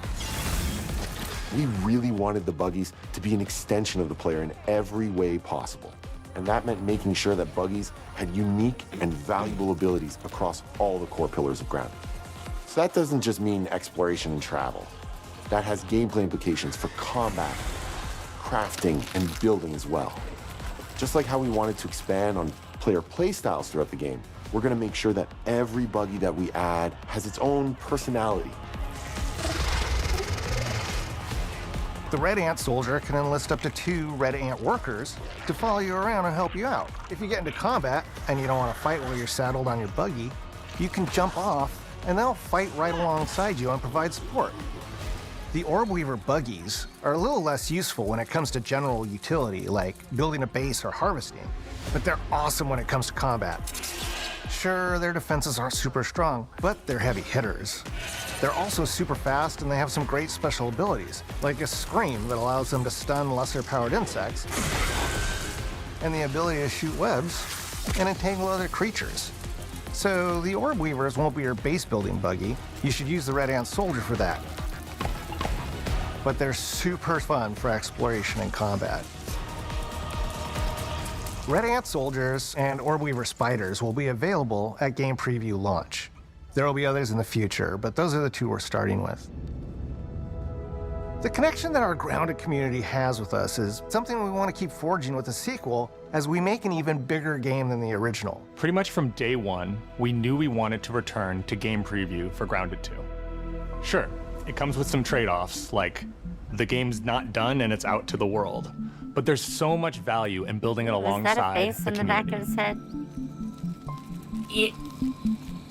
We really wanted the buggies to be an extension of the player in every way possible. And that meant making sure that buggies had unique and valuable abilities across all the core pillars of Grounded. So that doesn't just mean exploration and travel. That has gameplay implications for combat, crafting, and building as well. Just like how we wanted to expand on player playstyles throughout the game, we're going to make sure that every buggy that we add has its own personality. The Red Ant soldier can enlist up to 2 Red Ant workers to follow you around and help you out. If you get into combat and you don't want to fight while you're saddled on your buggy, you can jump off and they'll fight right alongside you and provide support. The Orb Weaver buggies are a little less useful when it comes to general utility, like building a base or harvesting, but they're awesome when it comes to combat. Sure, their defenses aren't super strong, but they're heavy hitters. They're also super fast, and they have some great special abilities, like a scream that allows them to stun lesser-powered insects, and the ability to shoot webs and entangle other creatures. So the Orb Weavers won't be your base-building buggy. You should use the Red Ant Soldier for that. But they're super fun for exploration and combat. Red Ant Soldiers and Orb Weaver Spiders will be available at game preview launch. There will be others in the future, but those are the two we're starting with. The connection that our Grounded community has with us is something we want to keep forging with the sequel as we make an even bigger game than the original. Pretty much from day one, we knew we wanted to return to game preview for Grounded 2. Sure, it comes with some trade-offs, like the game's not done and it's out to the world. But there's so much value in building it alongside Is that a face the in the community. back of his head?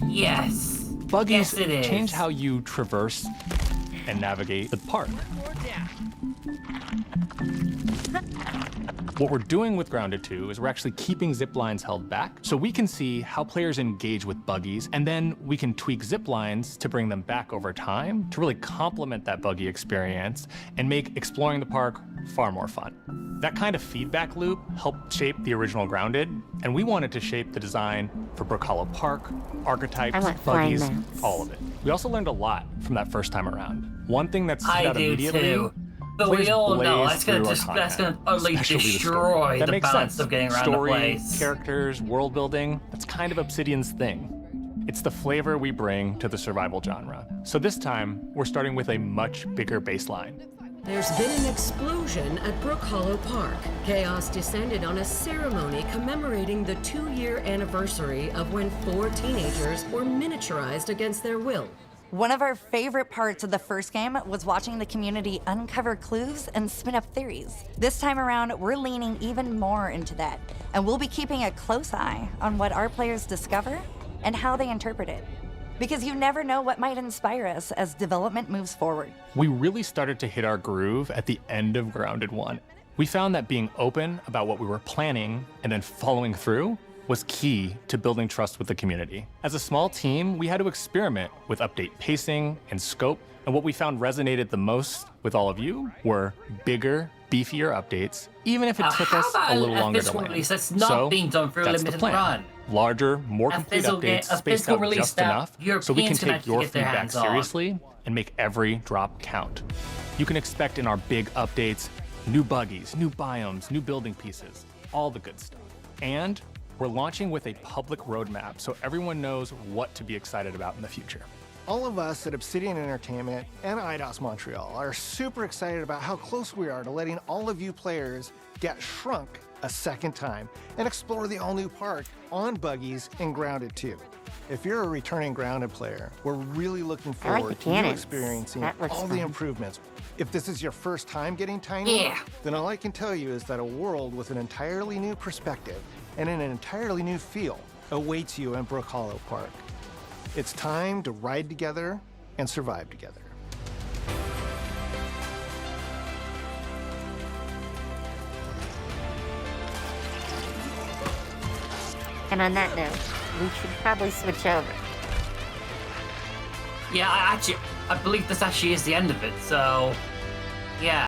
Yes. Buggies Yes, it is. change how you traverse and navigate the park. What we're doing with Grounded 2 is we're actually keeping zip lines held back so we can see how players engage with buggies, and then we can tweak zip lines to bring them back over time to really complement that buggy experience and make exploring the park far more fun. That kind of feedback loop helped shape the original Grounded, and we wanted to shape the design for Brook Hollow Park, archetypes, I want flying buggies, mounts. all of it. We also learned a lot from that first time around. One thing that stood I out do immediately, too. But players we all know blaze that's gonna through our just that's gonna content, utterly especially the story. destroy That the makes balance sense. of getting around Story, the place. characters, world building, that's kind of Obsidian's thing. It's the flavor we bring to the survival genre. So this time, we're starting with a much bigger baseline. There's been an explosion at Brook Hollow Park. Chaos descended on a ceremony commemorating the 2-year anniversary of when 4 teenagers were miniaturized against their will. One of our favorite parts of the first game was watching the community uncover clues and spin up theories. This time around, we're leaning even more into that, and we'll be keeping a close eye on what our players discover and how they interpret it. Because you never know what might inspire us as development moves forward. We really started to hit our groove at the end of Grounded 1. We found that being open about what we were planning and then following through was key to building trust with the community. As a small team, we had to experiment with update pacing and scope, and what we found resonated the most with all of you were bigger, beefier updates, even if it took us a little longer to land. That's not being done for a that's the limited plan. run. Larger, more A complete physical updates, a spaced physical out release just that enough so we can Europeans can take actually your get their feedback hands on. seriously and make every drop count. You can expect in our big updates new buggies, new biomes, new building pieces, all the good stuff. And we're launching with a public roadmap so everyone knows what to be excited about in the future. All of us at Obsidian Entertainment and IDOS Montreal are super excited about how close we are to letting all of you players get shrunk a second time and explore the all-new park on buggies in Grounded 2. If you're a returning Grounded player, we're really looking I like forward the to you cannons. experiencing That looks all the fun. improvements. If this is your first time getting tiny, Yeah. then all I can tell you is that a world with an entirely new perspective and an entirely new feel awaits you in Brook Hollow Park. It's time to ride together and survive together. And on that note, we should probably switch over. Yeah, I believe this actually is the end of it, so yeah.